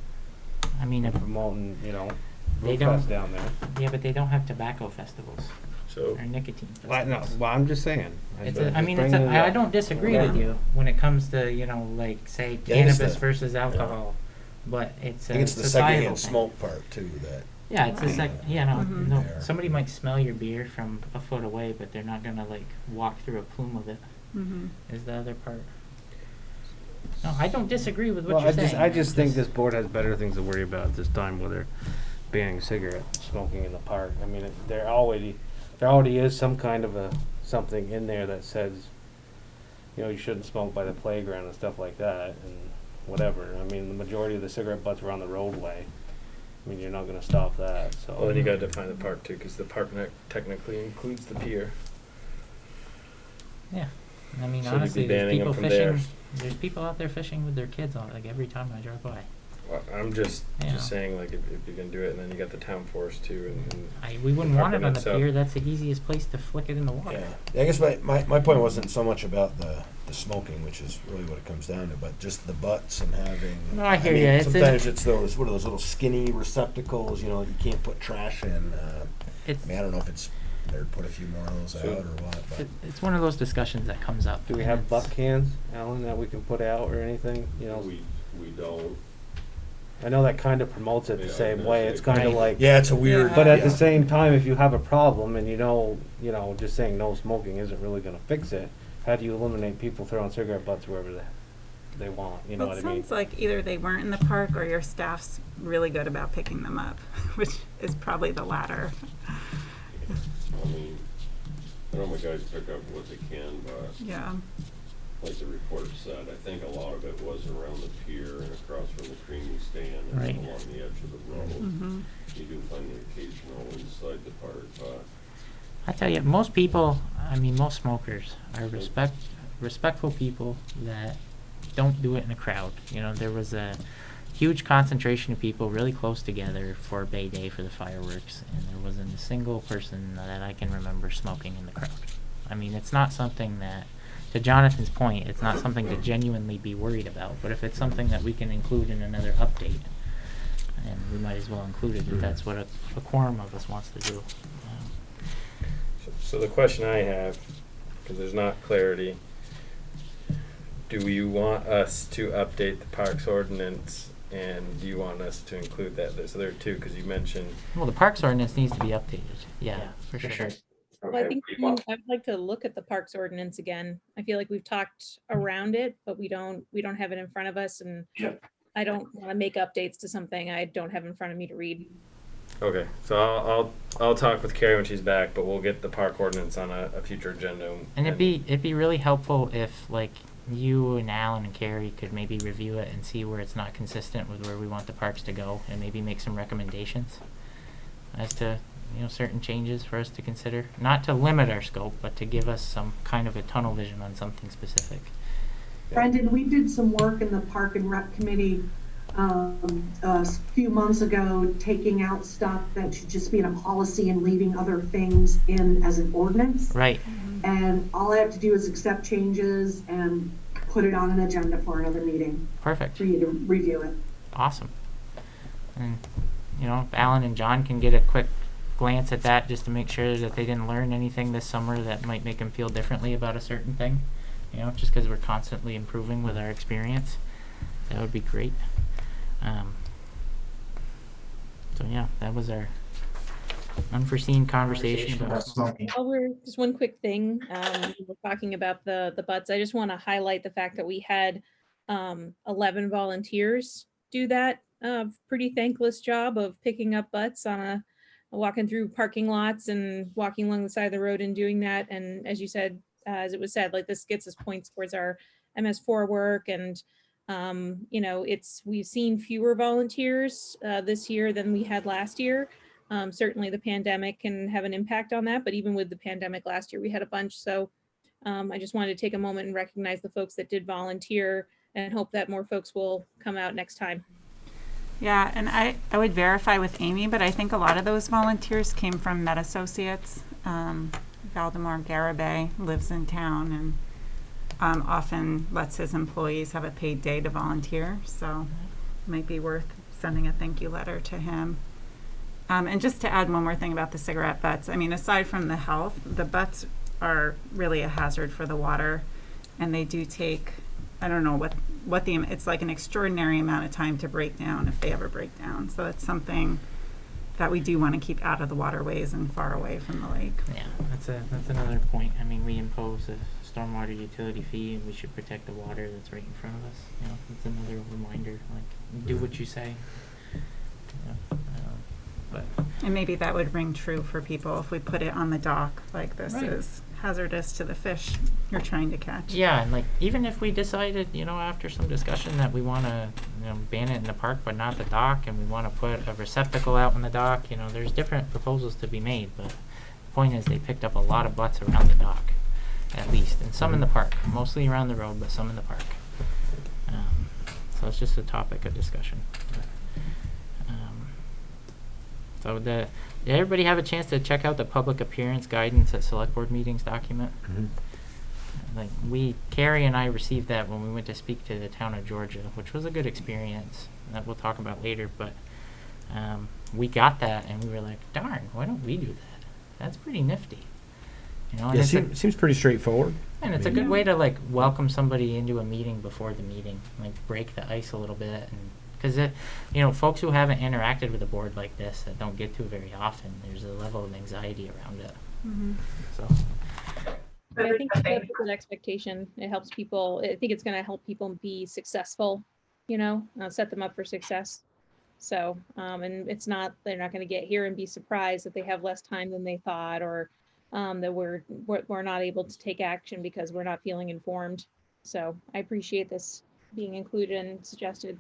Speaker 1: I mean, if,
Speaker 3: Promoting,
Speaker 1: They
Speaker 3: Root
Speaker 1: don't-
Speaker 3: Fest down there.
Speaker 1: yeah, but they don't have tobacco festivals
Speaker 2: So
Speaker 1: or nicotine
Speaker 3: Well, no,
Speaker 1: festivals.
Speaker 3: well, I'm just saying.
Speaker 1: I don't disagree with you when it comes to, like, say,
Speaker 8: Yeah, I guess
Speaker 1: cannabis
Speaker 8: the-
Speaker 1: versus alcohol, but it's
Speaker 8: I think
Speaker 1: a
Speaker 8: it's the
Speaker 1: societal
Speaker 8: secondhand
Speaker 1: thing.
Speaker 8: smoke part too that
Speaker 1: Yeah, it's just like, you know,
Speaker 6: Mhm.
Speaker 1: no,
Speaker 8: There.
Speaker 1: somebody might smell your beer from a foot away, but they're not gonna like walk through a plume of it,
Speaker 6: Mm-hmm.
Speaker 1: is the other part. No, I don't disagree with what
Speaker 3: Well,
Speaker 1: you're
Speaker 3: I just,
Speaker 1: saying.
Speaker 3: I just think this board has better things to worry about at this time, whether banning cigarette smoking in the park. I mean, there already is some kind of something in there that says, you know, you shouldn't smoke by the playground and stuff like that, and whatever. I mean, the majority of the cigarette butts are on the roadway. I mean, you're not gonna stop that, so.
Speaker 2: Well, then you gotta define the park too, because the park technically includes the pier.
Speaker 1: Yeah, I mean,
Speaker 2: So you'd be
Speaker 1: honestly, there's
Speaker 2: banning 'em
Speaker 1: people
Speaker 2: from there.
Speaker 1: fishing, there's people out there fishing with their kids on, like every time I drive by.
Speaker 2: Well, I'm just
Speaker 1: Yeah.
Speaker 2: saying, like, if you can do it, and then you got the town forest too, and
Speaker 1: We wouldn't
Speaker 2: The
Speaker 1: want it on the
Speaker 2: park in
Speaker 1: pier,
Speaker 2: itself.
Speaker 1: that's the easiest place to flick it in the water.
Speaker 8: Yeah, I guess my point wasn't so much about the smoking, which is really what it comes down to, but just the butts and having.
Speaker 1: No, I hear
Speaker 8: mean,
Speaker 1: ya. It's
Speaker 8: sometimes it's those, what are those little skinny receptacles, you know, you can't put trash in.
Speaker 1: It's,
Speaker 8: I mean, I don't know if it's better to put a few more of those
Speaker 2: So-
Speaker 8: out or what, but.
Speaker 1: it's one of those discussions that comes up.
Speaker 3: Do we
Speaker 1: and
Speaker 3: have
Speaker 1: it's-
Speaker 3: butt cans, Alan, that we can put out or anything, you know?
Speaker 7: We don't.
Speaker 3: I know that kind of promotes it the
Speaker 7: Yeah,
Speaker 3: same
Speaker 7: I
Speaker 3: way,
Speaker 7: was
Speaker 3: it's
Speaker 7: gonna
Speaker 3: kind of
Speaker 1: say-
Speaker 3: like.
Speaker 8: Yeah, it's a weird.
Speaker 3: But at the
Speaker 8: yeah.
Speaker 3: same time, if you have a problem and you know, just saying no smoking isn't really gonna fix it, how do you eliminate people throwing cigarette butts wherever they want, you know
Speaker 6: Well,
Speaker 3: what
Speaker 6: it
Speaker 3: I mean?
Speaker 6: sounds like either they weren't in the park or your staff's really good about picking them up, which is probably the latter.
Speaker 7: I mean, I know my guys pick up what they can, but
Speaker 6: Yeah.
Speaker 7: like the report said, I think a lot of it was around the pier and across from the creamy stand and
Speaker 1: Right.
Speaker 7: along the edge of the road.
Speaker 6: Mm-hmm.
Speaker 7: You do find the occasional inside the park, but
Speaker 1: I tell you, most people, I mean, most smokers are respectful people that don't do it in a crowd. You know, there was a huge concentration of people really close together for Bay Day for the fireworks, and there wasn't a single person that I can remember smoking in the crowd. I mean, it's not something that, to Jonathan's point, it's not something to genuinely be worried about, but if it's something that we can include in another update, and we might as well include it if that's what a quorum of us wants to do.
Speaker 2: so the question I have, because there's not clarity, do you want us to update the parks ordinance, and do you want us to include that? So there are two, because you mentioned.
Speaker 1: Well, the parks ordinance needs to be updated. Yeah, for sure.
Speaker 5: Well, I think I'd like to look at the parks ordinance again. I feel like we've talked around it, but we don't have it in front of us, and I don't want to make updates to something I don't have in front of me to read.
Speaker 2: Okay, so I'll talk with Carrie when she's back, but we'll get the park ordinance on a future agenda.
Speaker 1: And it'd be really helpful if like you and Alan and Carrie could maybe review it and see where it's not consistent with where we want the parks to go, and maybe make some recommendations as to, you know, certain changes for us to consider. Not to limit our scope, but to give us some kind of a tunnel vision on something specific.
Speaker 4: Brendan, we did some work in the Park and Rec Committee a few months ago, taking out stuff that should just be in a policy and leaving other things in as an ordinance.
Speaker 1: Right.
Speaker 4: And all I have to do is accept changes and put it on an agenda for another meeting
Speaker 1: Perfect.
Speaker 4: for you to review it.
Speaker 1: Awesome. And, you know, if Alan and John can get a quick glance at that just to make sure that they didn't learn anything this summer that might make them feel differently about a certain thing, you know, just because we're constantly improving with our experience, that would be great. So yeah, that was our unforeseen conversation about smoking.
Speaker 5: We're just one quick thing. We're talking about the butts. I just want to highlight the fact that we had 11 volunteers do that pretty thankless job of picking up butts on walking through parking lots and walking along the side of the road and doing that. And as you said, as it was said, like this gets us points towards our MS4 work, and you know, we've seen fewer volunteers this year than we had last year. Certainly the pandemic can have an impact on that, but even with the pandemic last year, we had a bunch. So I just wanted to take a moment and recognize the folks that did volunteer, and hope that more folks will come out next time.
Speaker 6: Yeah, and I would verify with Amy, but I think a lot of those volunteers came from Med Associates. Valdemar Garibay lives in town and often lets his employees have a paid day to volunteer. So it might be worth sending a thank you letter to him. And just to add one more thing about the cigarette butts, I mean, aside from the health, the butts are really a hazard for the water, and they do take, I don't know it's like an extraordinary amount of time to break down if they ever break down. So it's something that we do want to keep out of the waterways and far away from the lake.
Speaker 1: Yeah, that's another point. I mean, we impose a stormwater utility fee, and we should protect the water that's right in front of us. You know, it's another reminder. Like, do what you say. You know, but
Speaker 6: And maybe that would ring true for people if we put it on the dock, like this
Speaker 1: Right.
Speaker 6: is hazardous to the fish you're trying to catch.
Speaker 1: yeah, and like even if we decided, you know, after some discussion that we want to, you know, ban it in the park but not the dock, and we want to put a receptacle out in the dock, you know, there's different proposals to be made. But the point is, they picked up a lot of butts around the dock, at least, and some in the park, mostly around the road, but some in the park. So it's just a topic of discussion. So did everybody have a chance to check out the public appearance guidance at select board meetings document? Like Carrie and I received that when we went to speak to the town of Georgia, which was a good experience that we'll talk about later. But we got that and we were like, darn, why don't we do that? That's pretty nifty. You know, and
Speaker 8: Yeah,
Speaker 1: it's
Speaker 8: seems pretty straightforward.
Speaker 1: and it's a good way to like welcome somebody into a meeting before the meeting, like break the ice a little bit, and because you know, folks who haven't interacted with a board like this that don't get to very often, there's a level of anxiety around it.
Speaker 6: Mhm.
Speaker 1: So
Speaker 5: But I think that's a good expectation. It helps people. I think it's going to help people be successful, you know, set them up for success. So, and it's not, they're not going to get here and be surprised that they have less time than they thought, or that we're not able to take action because we're not feeling informed. So I appreciate this being included and suggested.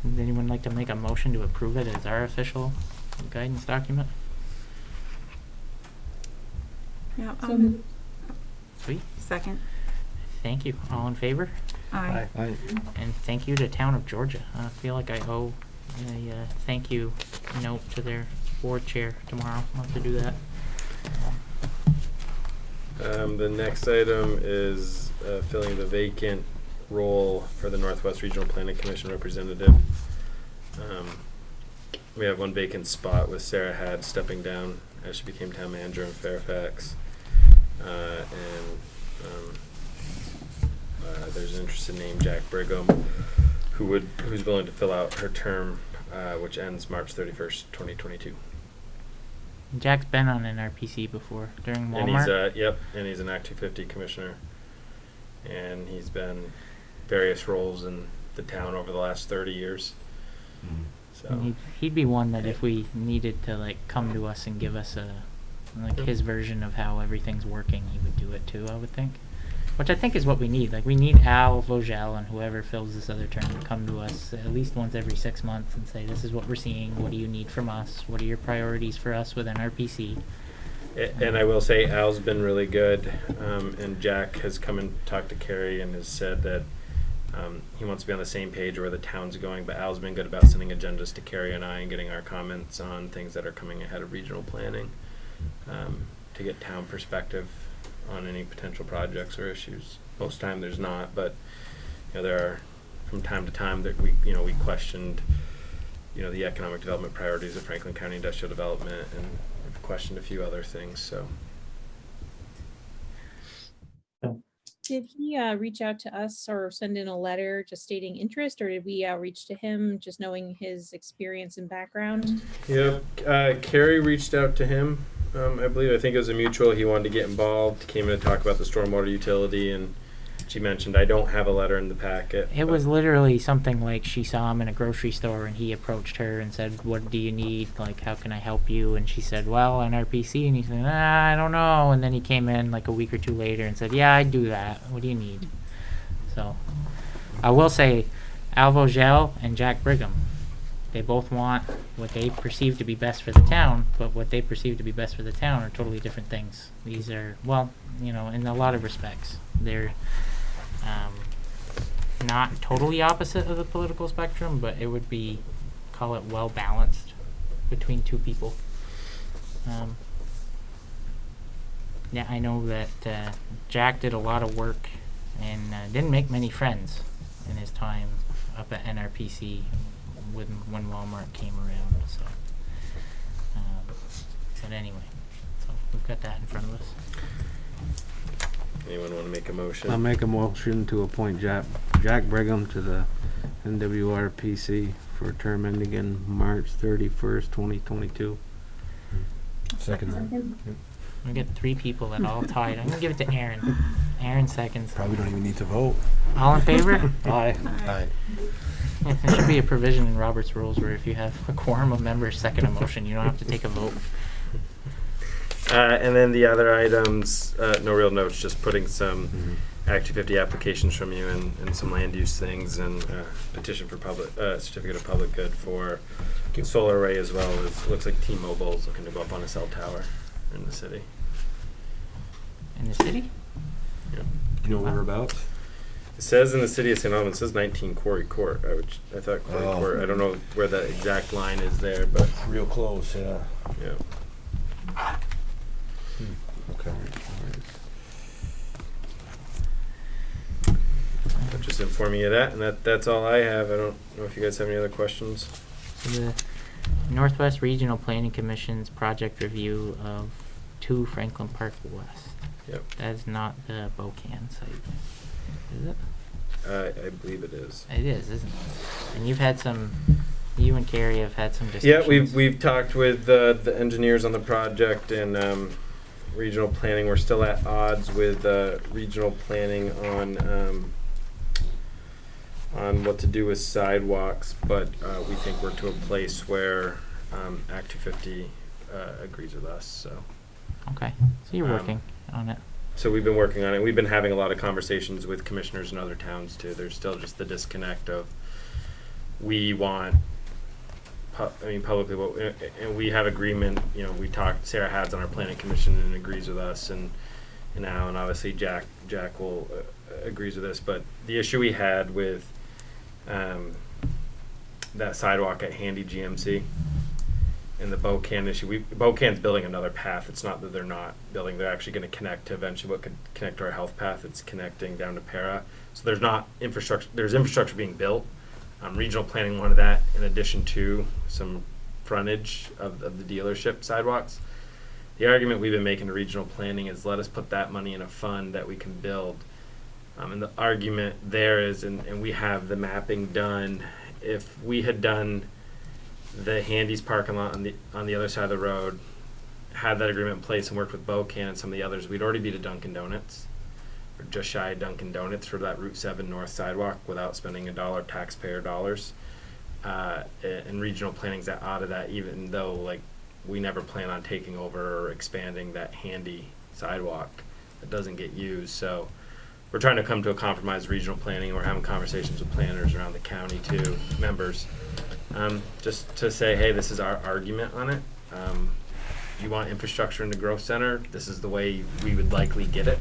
Speaker 1: would anyone like to make a motion to approve it as our official guidance document?
Speaker 6: Yeah.
Speaker 1: Sweet.
Speaker 6: Second.
Speaker 1: Thank you. All in favor?
Speaker 6: Aye.
Speaker 1: And thank you to town of Georgia. I feel like I owe a thank you note to their board chair tomorrow. I'll have to do that.
Speaker 2: The next item is filling the vacant role for the Northwest Regional Planning Commission representative. We have one vacant spot with Sarah Had stepping down as she became town manager in Fairfax. There's an interested name, Jack Brigham, who's willing to fill out her term, which ends March 31st, 2022.
Speaker 1: Jack's been on an RPC before during Walmart.
Speaker 2: And he's and he's an Act 250 commissioner, and he's been various roles in the town over the last 30 years. So
Speaker 1: And he'd be one that if we needed to like come to us and give us his version of how everything's working, he would do it too, I would think. Which I think is what we need. Like, we need Al Vogel and whoever fills this other term to come to us at least once every 6 months and say, this is what we're seeing. What do you need from us? What are your priorities for us within RPC?
Speaker 2: and I will say Al's been really good, and Jack has come and talked to Carrie and has said that he wants to be on the same page where the town's going, but Al's been good about sending agendas to Carrie and I and getting our comments on things that are coming ahead of regional planning, to get town perspective on any potential projects or issues. Most time there's not, but you know, there are from time to time that we questioned, you know, the economic development priorities of Franklin County Industrial Development, and we've questioned a few other things. So
Speaker 5: Did he reach out to us or send in a letter just stating interest, or did we outreach to him just knowing his experience and background?
Speaker 2: yeah, Carrie reached out to him. I think it was a mutual. He wanted to get involved. Came in to talk about the stormwater utility, and she mentioned, I don't have a letter in the packet.
Speaker 1: It was literally something like she saw him in a grocery store and he approached her and said, what do you need? Like, how can I help you? And she said, well, an RPC. And he said, I don't know. And then he came in like a week or two later and said, yeah, I do that. What do you need? So I will say Al Vogel and Jack Brigham, they both want what they perceive to be best for the town, but what they perceive to be best for the town are totally different things. These are, well, you know, in a lot of respects, they're not totally opposite of the political spectrum, but it would be, call it well balanced between two people. Yeah, I know that Jack did a lot of work and didn't make many friends in his time up at NRPC when Walmart came around. So, but anyway, so we've got that in front of us.
Speaker 2: Anyone want to make a motion?
Speaker 3: I'll make a motion to appoint Jack Brigham to the NWRPC for a term ending in March 31st, 2022.
Speaker 8: Second.
Speaker 1: We get 3 people that all tied. I'm gonna give it to Aaron. Aaron seconds.
Speaker 8: Probably don't even need to vote.
Speaker 1: All in favor?
Speaker 3: Aye.
Speaker 8: Aye.
Speaker 1: Yeah, there should be a provision in Robert's rules where if you have a quorum of members second a motion, you don't have to take a vote.
Speaker 2: And then the other items, no real notes, just putting some Act 250 applications from you and some land use things and petition for public certificate of public good for solar array as well as looks like T-Mobile is looking to go up on a cell tower in the city.
Speaker 1: In the city?
Speaker 2: Yeah.
Speaker 8: You know whereabouts?
Speaker 2: It says in the city of St. Albans, it says 19 Quarry Court. I thought Quarry
Speaker 8: Oh.
Speaker 2: Court. I don't know where the exact line is there, but
Speaker 8: Real close, yeah.
Speaker 2: yeah.
Speaker 8: Okay.
Speaker 2: But just informing you of that, and that's all I have. I don't know if you guys have any other questions.
Speaker 1: So the Northwest Regional Planning Commission's project review of 2 Franklin Park West.
Speaker 2: Yep.
Speaker 1: That is not the Vacant site, is it?
Speaker 2: I believe it is.
Speaker 1: It is, isn't it? And you and Carrie have had some discussions.
Speaker 2: Yeah, we've talked with the engineers on the project and regional planning. We're still at odds with regional planning on what to do with sidewalks, but we think we're to a place where Act 250 agrees with us. So
Speaker 1: Okay, so you're working on it.
Speaker 2: So we've been working on it. We've been having a lot of conversations with commissioners in other towns too. There's still just the disconnect of we want, publicly, and we have agreement. You know, we talked. Sarah Had's on our planning commission and agrees with us, and now, and obviously Jack will agrees with us. But the issue we had with that sidewalk at Handy GMC and the Vacant issue, Vacant's building another path. It's not that they're not building; they're actually going to connect to eventually what could connect to our health path. It's connecting down to Para. So there's not infrastructure. There's infrastructure being built. Regional planning wanted that in addition to some frontage of the dealership sidewalks. The argument we've been making to regional planning is let us put that money in a fund that we can build. And the argument there is, and we have the mapping done, if we had done the Handy's parking lot on the other side of the road, had that agreement in place and worked with Vacant and some of the others, we'd already be to Dunkin' Donuts. Or just shy of Dunkin' Donuts for that Route 7 North sidewalk without spending $1 taxpayer dollars. And regional planning's out of that, even though like we never plan on taking over or expanding that Handy sidewalk that doesn't get used. So we're trying to come to a compromise regional planning. We're having conversations with planners around the county too, members, just to say, hey, this is our argument on it. You want infrastructure in the growth center, this is the way we would likely get it.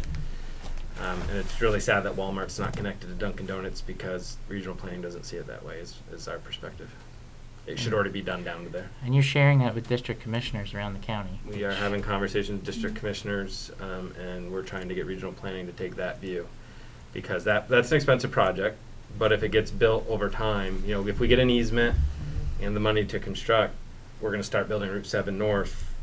Speaker 2: And it's really sad that Walmart's not connected to Dunkin' Donuts because regional planning doesn't see it that way, is our perspective. It should already be done down to there.
Speaker 1: And you're sharing that with district commissioners around the county.
Speaker 2: We are having conversations with district commissioners, and we're trying to get regional planning to take that view. Because that's an expensive project, but if it gets built over time, you know, if we get an easement and the money to construct, we're going to start building Route 7 North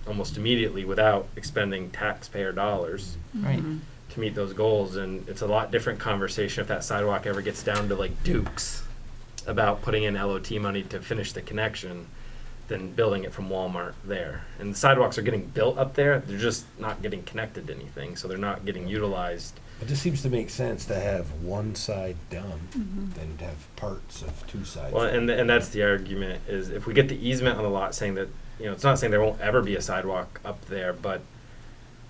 Speaker 2: almost immediately without expending taxpayer dollars.
Speaker 1: Right.
Speaker 2: To meet those goals. And it's a lot different conversation if that sidewalk ever gets down to like Duke's about putting in LOT money to finish the connection than building it from Walmart there. And the sidewalks are getting built up there, they're just not getting connected to anything, so they're not getting utilized.
Speaker 8: It just seems to make sense to have one side done than to have parts of 2 sides.
Speaker 2: Well, and that's the argument, is if we get the easement on the lot saying that, you know, it's not saying there won't ever be a sidewalk up there, but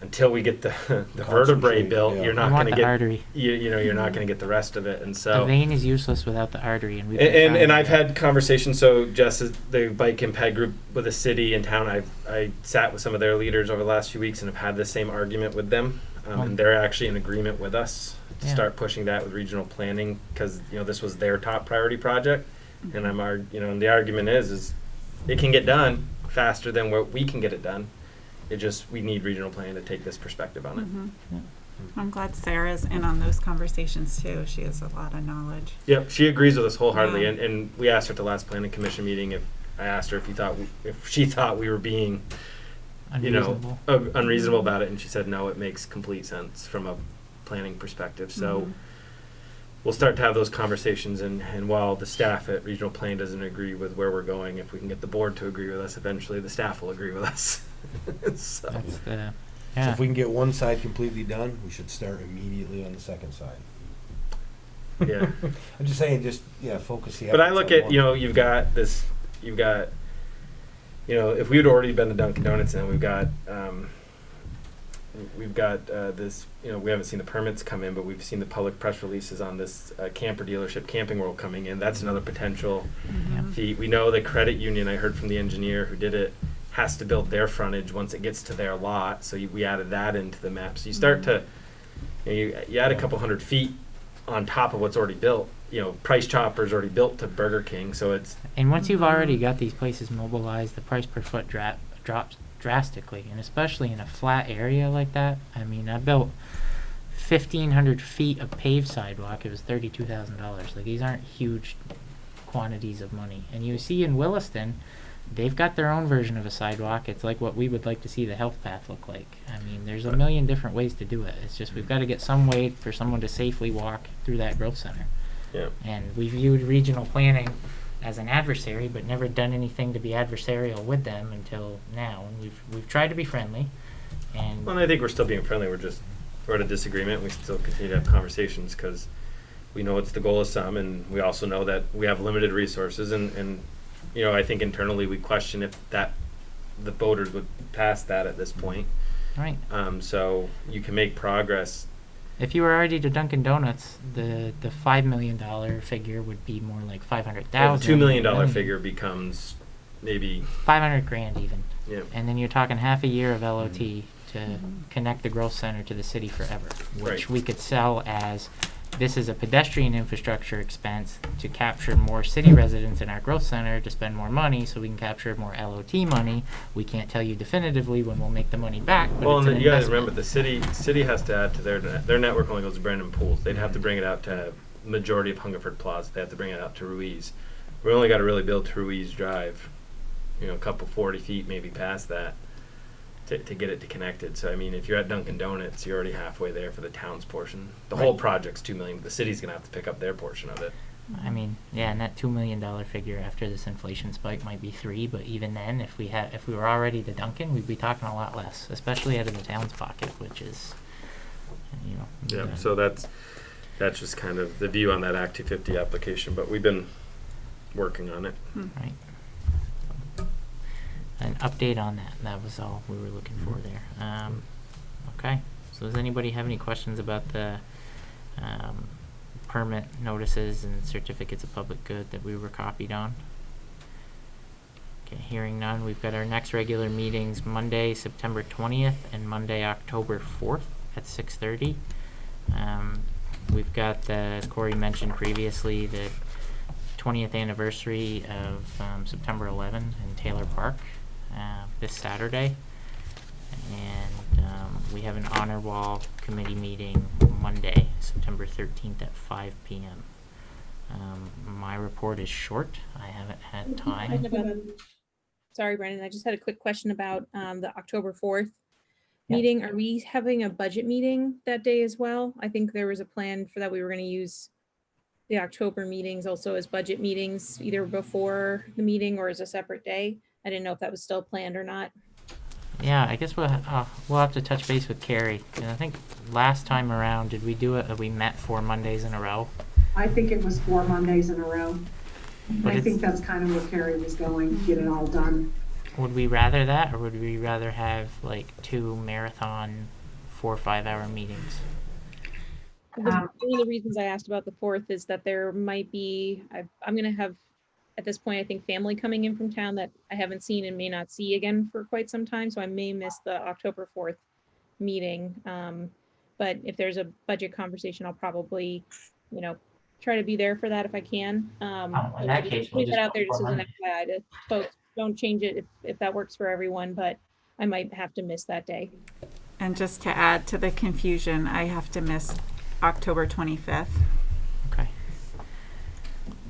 Speaker 2: until we get the vertebrae built,
Speaker 8: yeah.
Speaker 2: you're
Speaker 1: We
Speaker 2: not
Speaker 1: want
Speaker 2: going to
Speaker 1: the
Speaker 2: get
Speaker 1: artery.
Speaker 2: you know you're not going to get the rest of it. And
Speaker 1: The
Speaker 2: so
Speaker 1: vein is useless without the artery, and we've been
Speaker 2: and
Speaker 1: trying
Speaker 2: I've
Speaker 1: to-
Speaker 2: had conversations. So Jess is the bike and ped group with the city and town. I sat with some of their leaders over the last few weeks and have had the same argument with them, and they're actually in agreement with us to
Speaker 1: Yeah.
Speaker 2: start pushing that with regional planning because you know this was their top priority project, and and the argument is it can get done faster than what we can get it done. We need regional planning to take this perspective on it.
Speaker 6: I'm glad Sarah's in on those conversations too. She has a lot of knowledge.
Speaker 2: Yep, she agrees with us wholeheartedly,
Speaker 6: Yeah.
Speaker 2: and we asked her at the last planning commission meeting if she thought we were being,
Speaker 1: unreasonable.
Speaker 2: unreasonable about it, and she said no, it makes complete sense from a planning perspective. So we'll start to have those conversations, and while the staff at Regional Planning doesn't agree with where we're going, if we can get the board to agree with us, eventually the staff will agree with us. So,
Speaker 1: That's the,
Speaker 8: So
Speaker 1: yeah.
Speaker 8: if we can get one side completely done, we should start immediately on the second side.
Speaker 2: yeah.
Speaker 8: I'm just saying, focus the
Speaker 2: But I
Speaker 8: efforts
Speaker 2: look
Speaker 8: on
Speaker 2: at,
Speaker 8: one.
Speaker 2: you've got, if we'd already been to Dunkin' Donuts, and we've got this, we haven't seen the permits come in, but we've seen the public press releases on this camper dealership, Camping World, coming in. That's another potential fee. We know the credit union, I heard from the engineer who did it, has to build their frontage once it gets to their lot. So we added that into the map. So you start to, you add a couple hundred feet on top of what's already built. Price Chopper's already built to Burger King, so it's,
Speaker 1: And once you've already got these places mobilized, the price per foot drops drastically, and especially in a flat area like that. I mean, I built 1,500 feet of paved sidewalk. It was $32,000. Like, these aren't huge quantities of money. And you see in Williston, they've got their own version of a sidewalk. It's like what we would like to see the health path look like. I mean, there's a million different ways to do it. It's just we've got to get some way for someone to safely walk through that growth center.
Speaker 2: yeah.
Speaker 1: And we viewed regional planning as an adversary, but never done anything to be adversarial with them until now. And we've tried to be friendly. And
Speaker 2: Well, and I think we're still being friendly. We're at a disagreement. We still continue to have conversations because we know it's the goal of some, and we also know that we have limited resources. And I think internally we question if the voters would pass that at this point.
Speaker 1: right.
Speaker 2: So you can make progress.
Speaker 1: If you were already to Dunkin' Donuts, the $5 million figure would be more like 500,000.
Speaker 2: The $2 million figure becomes maybe,
Speaker 1: 500 grand even.
Speaker 2: yeah.
Speaker 1: And then you're talking half a year of LOT to connect the growth center to the city forever, which
Speaker 2: Right.
Speaker 1: we could sell as this is a pedestrian infrastructure expense to capture more city residents in our growth center to spend more money so we can capture more LOT money. We can't tell you definitively when we'll make the money back, but
Speaker 2: Well,
Speaker 1: it's
Speaker 2: and
Speaker 1: an
Speaker 2: then you guys
Speaker 1: investment.
Speaker 2: remember the city has to add to their network only goes to Brandon Pools. They'd have to bring it out to majority of Hungerford Plaza. They have to bring it out to Ruiz. We only got to really build to Ruiz Drive, a couple 40 feet maybe past that to get it to connected. So I mean, if you're at Dunkin' Donuts, you're already halfway there for the town's portion. The whole
Speaker 1: Right.
Speaker 2: project's $2 million. The city's gonna have to pick up their portion of it.
Speaker 1: I mean, yeah, and that $2 million figure after this inflation spike might be 3, but even then, if we were already to Dunkin', we'd be talking a lot less, especially out of the town's pocket, which is,
Speaker 2: Yeah. So that's just kind of the view on that Act 250 application. But we've been working on it.
Speaker 1: right. An update on that. That was all we were looking for there. Okay. So does anybody have any questions about the permit notices and certificates of public good that we were copied on? Okay, hearing none. We've got our next regular meetings Monday, September 20th and Monday, October 4th at 6:30. We've got, as Corey mentioned previously, the 20th anniversary of September 11 in Taylor Park this Saturday. And we have an honor wall committee meeting Monday, September 13th at 5 p.m. My report is short. I haven't had time.
Speaker 5: Sorry, Brandon, I just had a quick question about the October 4th meeting. Are we having a budget meeting that day as well? I think there was a plan for that. We were going to use the October meetings also as budget meetings, either before the meeting or as a separate day. I didn't know if that was still planned or not.
Speaker 1: Yeah, I guess we'll have to touch base with Carrie. And I think last time around, did we do it? We met 4 Mondays in a row.
Speaker 4: I think it was 4 Mondays in a row.
Speaker 1: But
Speaker 4: I think
Speaker 1: it's-
Speaker 4: that's kind of where Carrie was going, get it all done.
Speaker 1: Would we rather that, or would we rather have like 2 marathon 4 or 5 hour meetings?
Speaker 5: One of the reasons I asked about the 4th is that there might be, I'm going to have, at this point, I think family coming in from town that I haven't seen and may not see again for quite some time. So I may miss the October 4th meeting. But if there's a budget conversation, I'll probably, try to be there for that if I can.
Speaker 1: In that case,
Speaker 5: put
Speaker 1: we'll
Speaker 5: that
Speaker 1: just
Speaker 5: out there
Speaker 1: go
Speaker 5: just
Speaker 1: for
Speaker 5: as an
Speaker 1: Monday.
Speaker 5: FYI to folks. Don't change it if that works for everyone, but I might have to miss that day.
Speaker 6: And just to add to the confusion, I have to miss October 25th.
Speaker 1: Okay.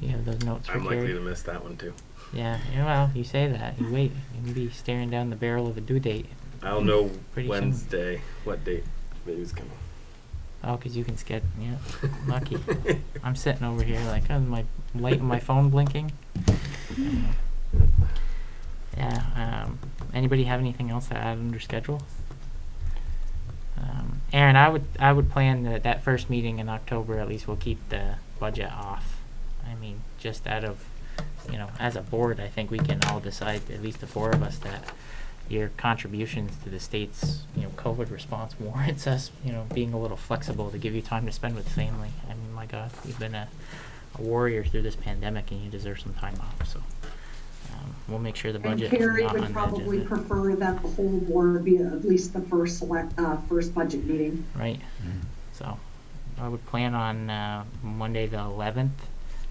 Speaker 1: You have those notes for
Speaker 2: I'm likely
Speaker 1: Carrie?
Speaker 2: to miss that one too.
Speaker 1: Yeah, well, you say that. You wait. You can be staring down the barrel of a due date.
Speaker 2: I'll know
Speaker 1: Pretty soon.
Speaker 2: Wednesday what date baby's coming.
Speaker 1: Oh, 'cause you can skip, yeah, lucky. I'm sitting over here like, oh, my light on my phone blinking. Yeah, anybody have anything else to add under schedule? Aaron, I would plan that first meeting in October, at least we'll keep the budget off. I mean, just out of, as a board, I think we can all decide, at least the four of us, that your contributions to the state's, COVID response warrants us, being a little flexible to give you time to spend with family. I mean, my God, you've been a warrior through this pandemic and you deserve some time off, so. We'll make sure the
Speaker 4: And
Speaker 1: budget is
Speaker 4: Carrie
Speaker 1: not
Speaker 4: would
Speaker 1: on the
Speaker 4: probably
Speaker 1: agenda.
Speaker 4: prefer that the whole board be at least the first first budget meeting.
Speaker 1: Right, so I would plan on Monday the 11th,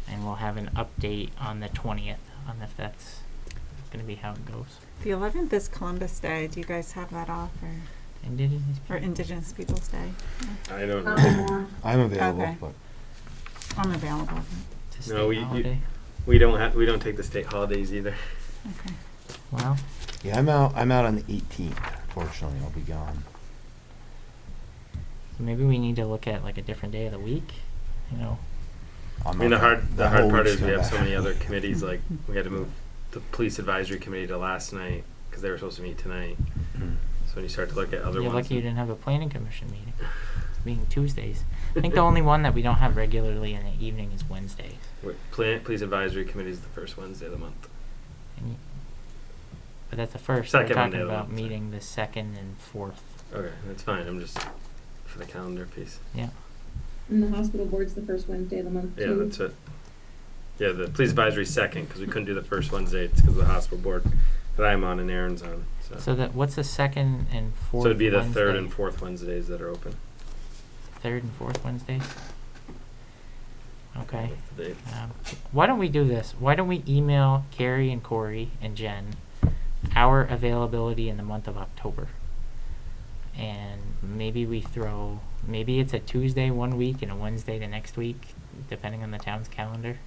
Speaker 1: and we'll have an update on the 20th on if that's gonna be how it goes.
Speaker 6: The 11th is Columbus Day. Do you guys have that off, or Indigenous Peoples Day?
Speaker 2: I don't
Speaker 4: Not
Speaker 2: know.
Speaker 4: anymore.
Speaker 8: I'm available,
Speaker 6: Okay.
Speaker 8: but
Speaker 6: I'm available.
Speaker 1: It's a
Speaker 2: No,
Speaker 1: state holiday.
Speaker 2: We don't take the state holidays either.
Speaker 6: Okay.
Speaker 1: Well,
Speaker 8: yeah, I'm out on the 18th. Unfortunately, I'll be gone.
Speaker 1: so maybe we need to look at like a different day of the week,
Speaker 2: I mean, the hard part is we have so many
Speaker 8: other.
Speaker 2: other committees. Like we had to move the police advisory committee to last night because they were supposed to meet tonight. So when you start to look at other
Speaker 1: you're
Speaker 2: ones,
Speaker 1: lucky you didn't have a planning commission meeting. Being Tuesdays. I think the only one that we don't have regularly in the evening is Wednesdays.
Speaker 2: police advisory committee is the first Wednesday of the month.
Speaker 1: But that's the first.
Speaker 2: Second
Speaker 1: We're
Speaker 2: Monday
Speaker 1: talking
Speaker 2: of the
Speaker 1: about
Speaker 2: month, sorry.
Speaker 1: meeting the 2nd and 4th.
Speaker 2: Okay, that's fine. I'm just for the calendar piece.
Speaker 1: Yeah.
Speaker 9: And the hospital board's the first Wednesday of the month
Speaker 2: Yeah,
Speaker 9: too.
Speaker 2: that's it. Yeah, the police advisory second because we couldn't do the first Wednesday. It's because of the hospital board that I'm on and Aaron's on.
Speaker 1: So that what's the 2nd and 4th?
Speaker 2: So it'd be the
Speaker 1: Wednesday?
Speaker 2: third and fourth Wednesdays that are open.
Speaker 1: 3rd and 4th Wednesdays. Okay.
Speaker 2: That's the date.
Speaker 1: Why don't we do this? Why don't we email Carrie and Corey and Jen our availability in the month of October? And maybe maybe it's a Tuesday one week and a Wednesday the next week, depending on the town's calendar.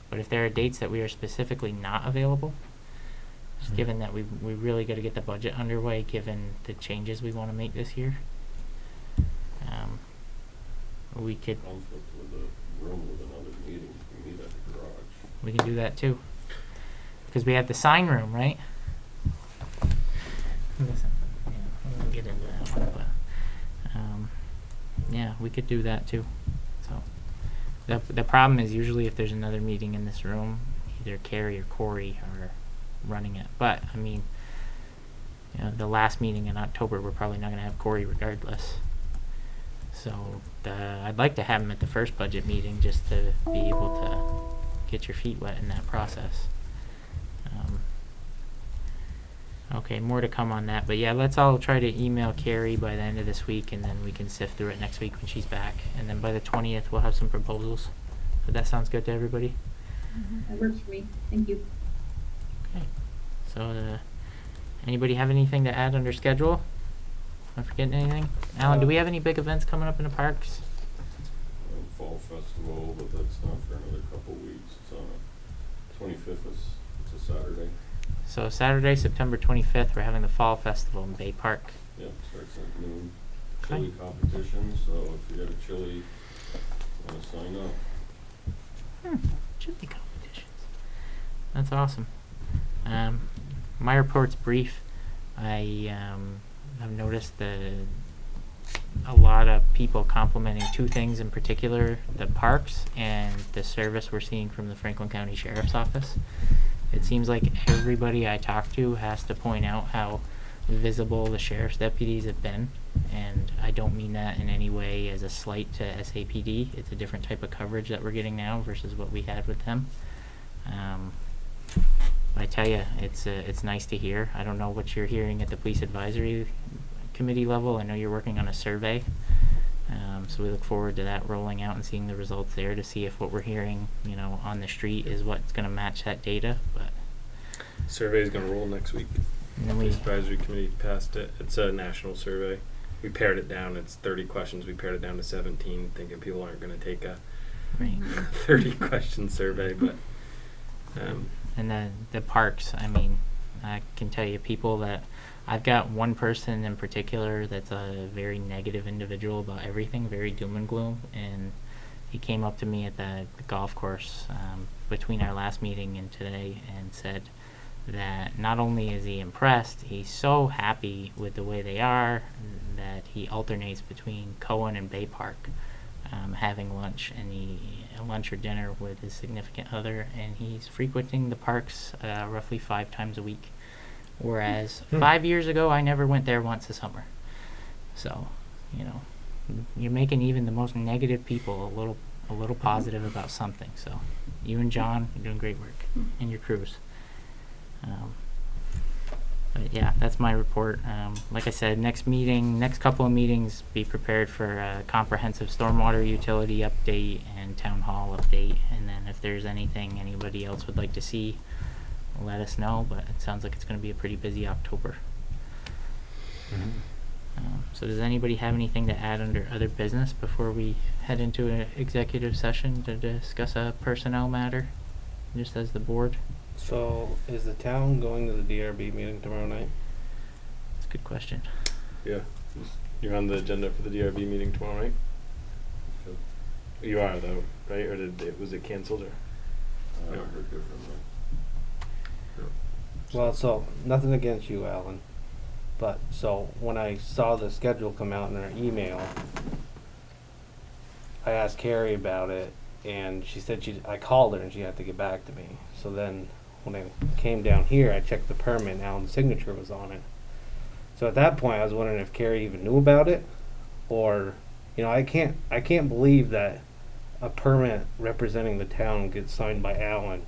Speaker 1: But if there are dates that we are specifically not available, just given that we really got to get the budget underway, given the changes we want to make this year, we could
Speaker 7: Conflict with a room with another meeting, we meet at the garage.
Speaker 1: we can do that too, because we have the sign room, right? Listen, yeah, we won't get into that one, but yeah, we could do that too. So the problem is usually if there's another meeting in this room, either Carrie or Corey are running it. But I mean, the last meeting in October, we're probably not going to have Corey regardless. So I'd like to have him at the first budget meeting just to be able to get your feet wet in that process. Okay, more to come on that. But yeah, let's all try to email Carrie by the end of this week, and then we can sift through it next week when she's back. And then by the 20th, we'll have some proposals. So that sounds good to everybody?
Speaker 9: That works for me. Thank you.
Speaker 1: Okay. So anybody have anything to add under schedule? Am I forgetting anything? Alan, do we have any big events coming up in the parks?
Speaker 7: Fall festival, but that's not for another couple weeks. It's on the 25th. It's a Saturday.
Speaker 1: So Saturday, September 25th, we're having the Fall Festival in Bay Park.
Speaker 7: Yep, starts at noon.
Speaker 1: Okay.
Speaker 7: Chili competition, so if you got a chili, you want to sign up.
Speaker 1: Chili competitions. That's awesome. My report's brief. I have noticed a lot of people complimenting two things in particular: the parks and the service we're seeing from the Franklin County Sheriff's Office. It seems like everybody I talk to has to point out how visible the sheriff's deputies have been, and I don't mean that in any way as a slight to SAPD. It's a different type of coverage that we're getting now versus what we had with them. I tell you, it's nice to hear. I don't know what you're hearing at the police advisory committee level. I know you're working on a survey, so we look forward to that rolling out and seeing the results there to see if what we're hearing, on the street is what's going to match that data. But
Speaker 2: Survey is going to roll next week.
Speaker 1: and then
Speaker 2: The advisory committee passed it. It's a national survey. We pared it down. It's 30 questions. We pared it down to 17, thinking people aren't going to take a
Speaker 1: right.
Speaker 2: 30 question survey. But
Speaker 1: And the parks, I mean, I can tell you people that I've got one person in particular that's a very negative individual about everything, very doom and gloom, and he came up to me at the golf course between our last meeting and today and said that not only is he impressed, he's so happy with the way they are that he alternates between Cohen and Bay Park, having lunch lunch or dinner with his significant other, and he's frequenting the parks roughly 5 times a week. Whereas 5 years ago, I never went there once a summer. So, you know, you're making even the most negative people a little positive about something. So, you and John, you're doing great work in your crews. But yeah, that's my report. Like I said, next couple of meetings, be prepared for a comprehensive stormwater utility update and town hall update. And then if there's anything anybody else would like to see, let us know. But it sounds like it's going to be a pretty busy October. So does anybody have anything to add under other business before we head into an executive session to discuss a personnel matter, just as the board?
Speaker 3: So, is the town going to the DRB meeting tomorrow night?
Speaker 1: That's a good question.
Speaker 2: Yeah. You're on the agenda for the DRB meeting tomorrow, right? You are though, right? Or was it canceled or?
Speaker 7: I haven't heard differently.
Speaker 3: Well, so, nothing against you, Alan. But, so, when I saw the schedule come out in our email, I asked Carrie about it, and she said I called her and she had to get back to me. So then, when I came down here, I checked the permit and Alan's signature was on it. So at that point, I was wondering if Carrie even knew about it, or, you know, I can't believe that a permit representing the town gets signed by Alan,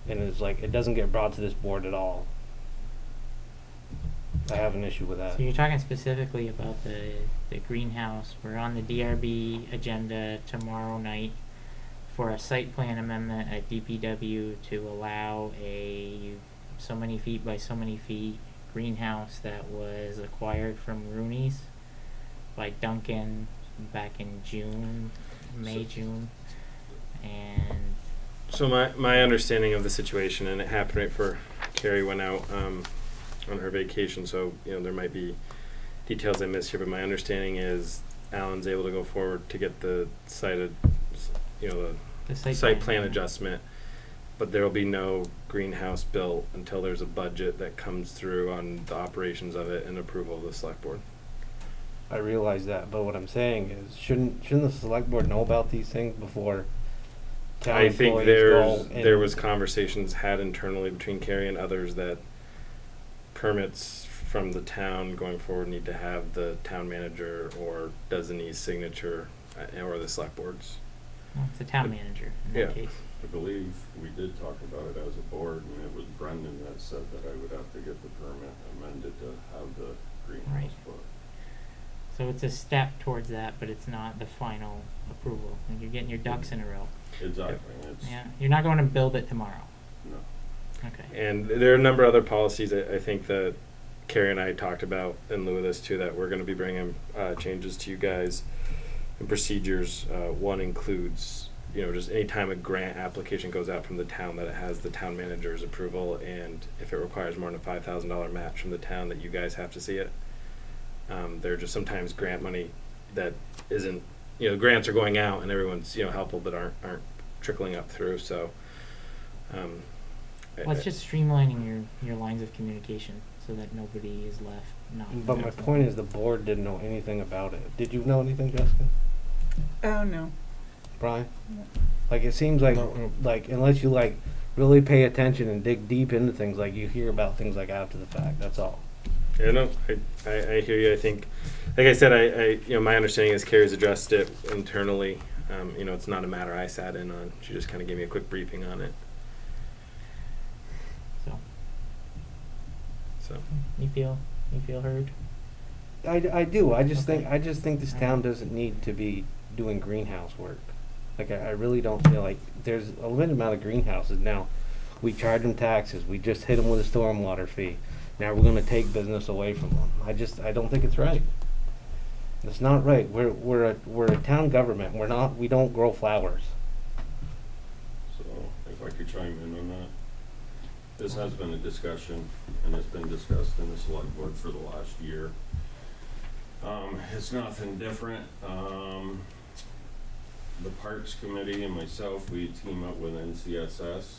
Speaker 3: and it's like, it doesn't get brought to this board at all. I have an issue with that.
Speaker 1: So you're talking specifically about the greenhouse. We're on the DRB agenda tomorrow night for a site plan amendment at DPW to allow a so many feet by so many feet greenhouse that was acquired from Rooney's by Duncan back in June. And
Speaker 2: So my understanding of the situation, and it happened right before Carrie went out on her vacation, so you know there might be details I missed here, but my understanding is Alan's able to go forward to get the cited, you know, the site plan adjustment, but there will be no greenhouse built until there's a budget that comes through on the operations of it and approval of the select board.
Speaker 3: I realize that, but what I'm saying is, shouldn't the select board know about these things before town
Speaker 2: I think
Speaker 3: employees go
Speaker 2: there was conversations had internally between Carrie and others that permits from the town going forward need to have the town manager or designee's signature or the select board's.
Speaker 1: well, it's the town manager in that case.
Speaker 7: I believe we did talk about it as a board, and it was Brendan that said that I would have to get the permit amended to have the greenhouse
Speaker 1: Right.
Speaker 7: put.
Speaker 1: So it's a step towards that, but it's not the final approval. And you're getting your ducks in a row.
Speaker 7: Exactly. It's,
Speaker 1: Yeah, you're not going to build it tomorrow.
Speaker 7: no.
Speaker 1: Okay.
Speaker 2: And there are a number of other policies that I think that Carrie and I talked about in lieu of this too, that we're going to be bringing changes to you guys and procedures. One includes, you know, just any time a grant application goes out from the town, that it has the town manager's approval, and if it requires more than a $5,000 match from the town, that you guys have to see it. There are just sometimes grant money that isn't, you know, grants are going out and everyone's, you know, helpful, but aren't trickling up through. So,
Speaker 1: Well, it's just streamlining your lines of communication so that nobody is left not.
Speaker 3: But my point is, the board didn't know anything about it. Did you know anything, Jessica?
Speaker 6: Oh, no.
Speaker 3: Brian? Like, it seems like, like, unless you, like, really pay attention and dig deep into things, like, you hear about things, like, after the fact, that's all.
Speaker 2: yeah, no, I hear you. I think, like I said, I you know, my understanding is Carrie's addressed it internally. You know, it's not a matter I sat in on. She just kind of gave me a quick briefing on it. So
Speaker 1: You feel heard?
Speaker 3: I do. I just
Speaker 1: Okay.
Speaker 3: think this town doesn't need to be doing greenhouse work. Like, I really don't feel like there's a limited amount of greenhouses now. We charge them taxes. We just hit them with a stormwater fee. Now we're going to take business away from them. I don't think it's right. It's not right. We're a town government. We don't grow flowers.
Speaker 7: So if I could chime in on that. This has been a discussion, and it's been discussed in the select board for the last year. It's nothing different. The Parks Committee and myself, we team up with NCSS,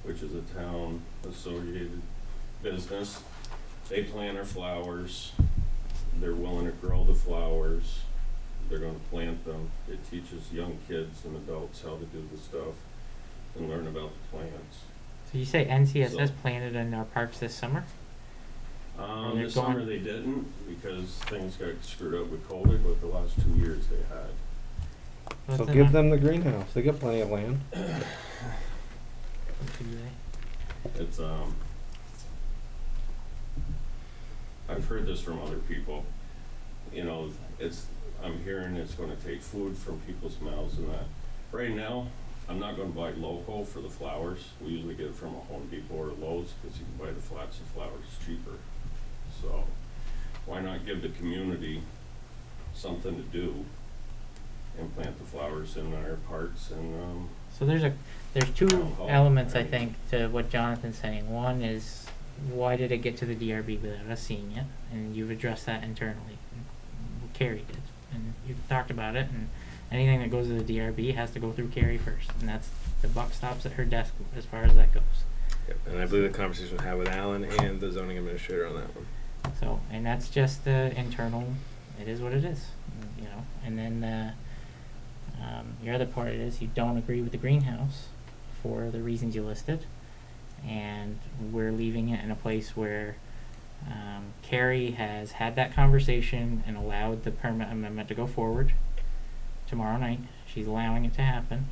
Speaker 7: which is a town associated business. They plant our flowers. They're willing to grow the flowers. They're gonna plant them. It teaches young kids and adults how to do the stuff and learn about the plants.
Speaker 1: So you say NCSS
Speaker 7: So-
Speaker 1: planted in our parks this summer? they're
Speaker 7: This summer
Speaker 1: going-
Speaker 7: they didn't because things got screwed up with COVID, but the last 2 years they had.
Speaker 1: What's
Speaker 3: So
Speaker 1: in
Speaker 3: give
Speaker 1: our-
Speaker 3: them the greenhouse. They got plenty of land.
Speaker 1: what do they-
Speaker 7: It's I've heard this from other people. You know, I'm hearing it's gonna take food from people's mouths and that. Right now, I'm not gonna buy local for the flowers. We usually get it from a Home Depot or Lowe's, cause you can buy the flats of flowers cheaper. So, why not give the community something to do and plant the flowers in our parks and,
Speaker 1: So there's two
Speaker 7: Town hall,
Speaker 1: elements, I
Speaker 7: right?
Speaker 1: think, to what Jonathan's saying. One is, why did it get to the DRB without us seeing it? And you've addressed that internally. Carrie did, and you've talked about it, and anything that goes to the DRB has to go through Carrie first, and that's, the buck stops at her desk as far as that goes.
Speaker 2: Yep. And I believe the conversation we had with Alan and the zoning administrator on that one.
Speaker 1: So, and that's just the internal, it is what it is, you know. And then your other part is you don't agree with the greenhouse for the reasons you listed, and we're leaving it in a place where Carrie has had that conversation and allowed the permit amendment to go forward tomorrow night. She's allowing it to happen,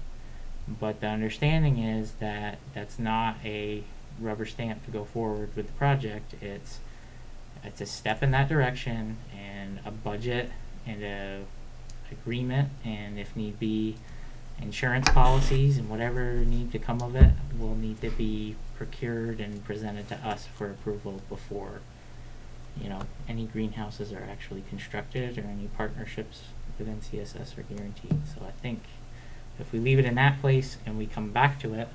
Speaker 1: but the understanding is that that's not a rubber stamp to go forward with the project. It's a step in that direction, and a budget and a agreement, and if need be, insurance policies and whatever need to come of it will need to be procured and presented to us for approval before, you know, any greenhouses are actually constructed or any partnerships with NCSS are guaranteed. So I think if we leave it in that place and we come back to it,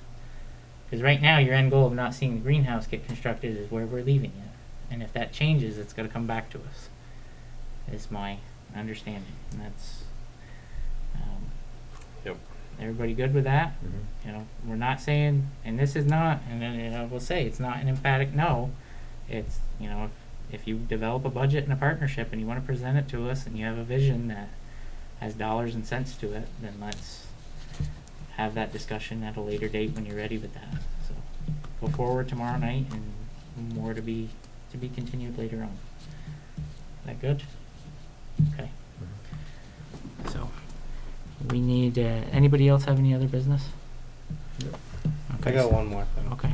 Speaker 1: because right now your end goal of not seeing the greenhouse get constructed is where we're leaving it. And if that changes, it's going to come back to us. Is my understanding, and that's.
Speaker 2: Yep.
Speaker 1: Everybody good with that?
Speaker 8: Mm-hmm.
Speaker 1: You know, we're not saying, and this is not, and then I will say, it's not an emphatic no. It's, you know, if you develop a budget and a partnership and you want to present it to us and you have a vision that has dollars and cents to it, then let's have that discussion at a later date when you're ready with that. So go forward tomorrow night, and more to be continued later on. Is that good? Okay. So we need, anybody else have any other business?
Speaker 3: I got one more thing.
Speaker 1: Okay.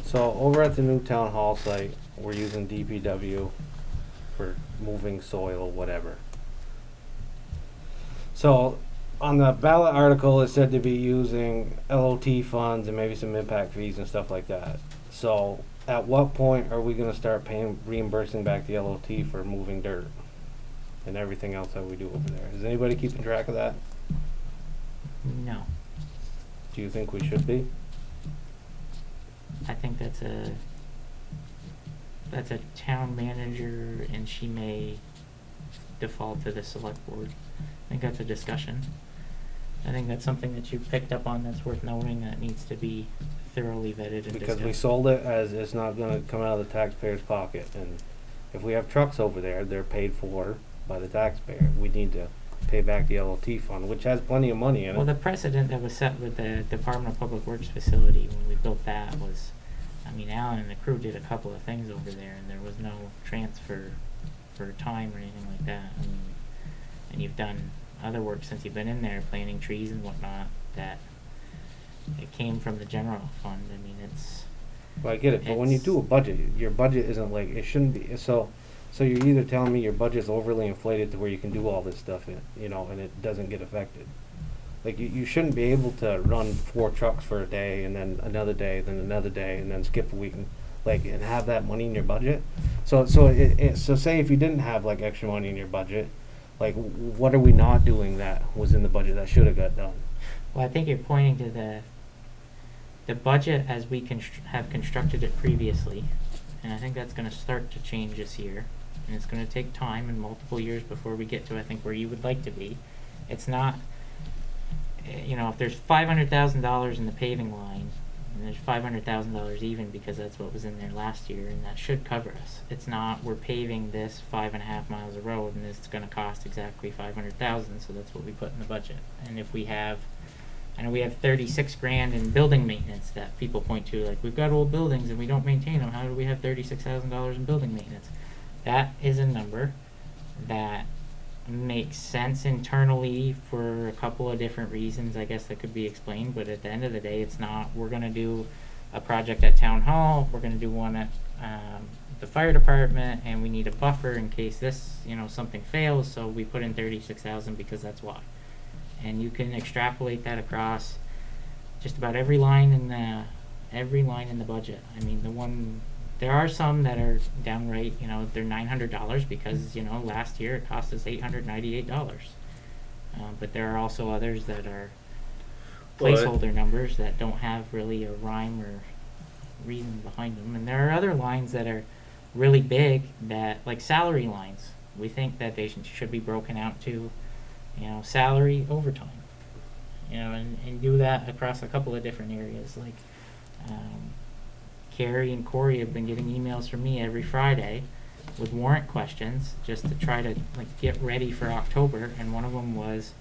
Speaker 3: So over at the new town hall site, we're using DPW for moving soil, whatever. So on the ballot article, it said to be using LOT funds and maybe some impact fees and stuff like that. So at what point are we gonna start reimbursing back the LOT for moving dirt and everything else that we do over there? Is anybody keeping track of that?
Speaker 1: No,
Speaker 3: Do you think we should be?
Speaker 1: I think that's a town manager, and she may default to the select board. I think that's a discussion. I think that's something that you picked up on that's worth noting, that needs to be thoroughly vetted and
Speaker 3: Because we
Speaker 1: discussed.
Speaker 3: sold it as it's not gonna come out of the taxpayer's pocket, and if we have trucks over there, they're paid for by the taxpayer. We need to pay back the LOT fund, which has plenty of money in
Speaker 1: Well, the
Speaker 3: it.
Speaker 1: precedent that was set with the Department of Public Works facility when we built that was, I mean, Alan and the crew did a couple of things over there, and there was no transfer for time or anything like that. I mean, and you've done other work since you've been in there, planting trees and whatnot, that it came from the general fund. I mean, it's,
Speaker 3: Well, I get it, but when you
Speaker 1: it's-
Speaker 3: do a budget, your budget isn't like, it shouldn't be, so you're either telling me your budget's overly inflated to where you can do all this stuff, you know, and it doesn't get affected. Like, you shouldn't be able to run 4 trucks for a day, and then another day, then another day, and then skip a week, and, like, and have that money in your budget. So say if you didn't have, like, extra money in your budget, like, what are we not doing that was in the budget that should have got done?
Speaker 1: well, I think you're pointing to the the budget as we have constructed it previously, and I think that's gonna start to change this year, and it's gonna take time and multiple years before we get to, I think, where you would like to be. It's not, you know, if there's $500,000 in the paving line, and there's $500,000 even because that's what was in there last year, and that should cover us. It's not, we're paving this 5.5 miles of road, and it's gonna cost exactly $500,000, so that's what we put in the budget. And if we have, I know we have 36 grand in building maintenance that people point to, like, we've got old buildings and we don't maintain them, how do we have $36,000 in building maintenance? That is a number that makes sense internally for a couple of different reasons, I guess, that could be explained, but at the end of the day, it's not, we're gonna do a project at town hall, we're gonna do one at the fire department, and we need a buffer in case this, you know, something fails, so we put in 36,000 because that's why. And you can extrapolate that across just about every line in the budget. I mean, there are some that are downright, you know, they're $900 because, you know, last year it cost us $898. But there are also others that are placeholder numbers that don't have really a rhyme or reason behind them. And there are other lines that are really big that, like salary lines, we think that they should be broken out to, you know, salary, overtime, you know, and do that across a couple of different areas. Like, Carrie and Corey have been getting emails from me every Friday with warrant questions just to try to, like, get ready for October. And one of them was,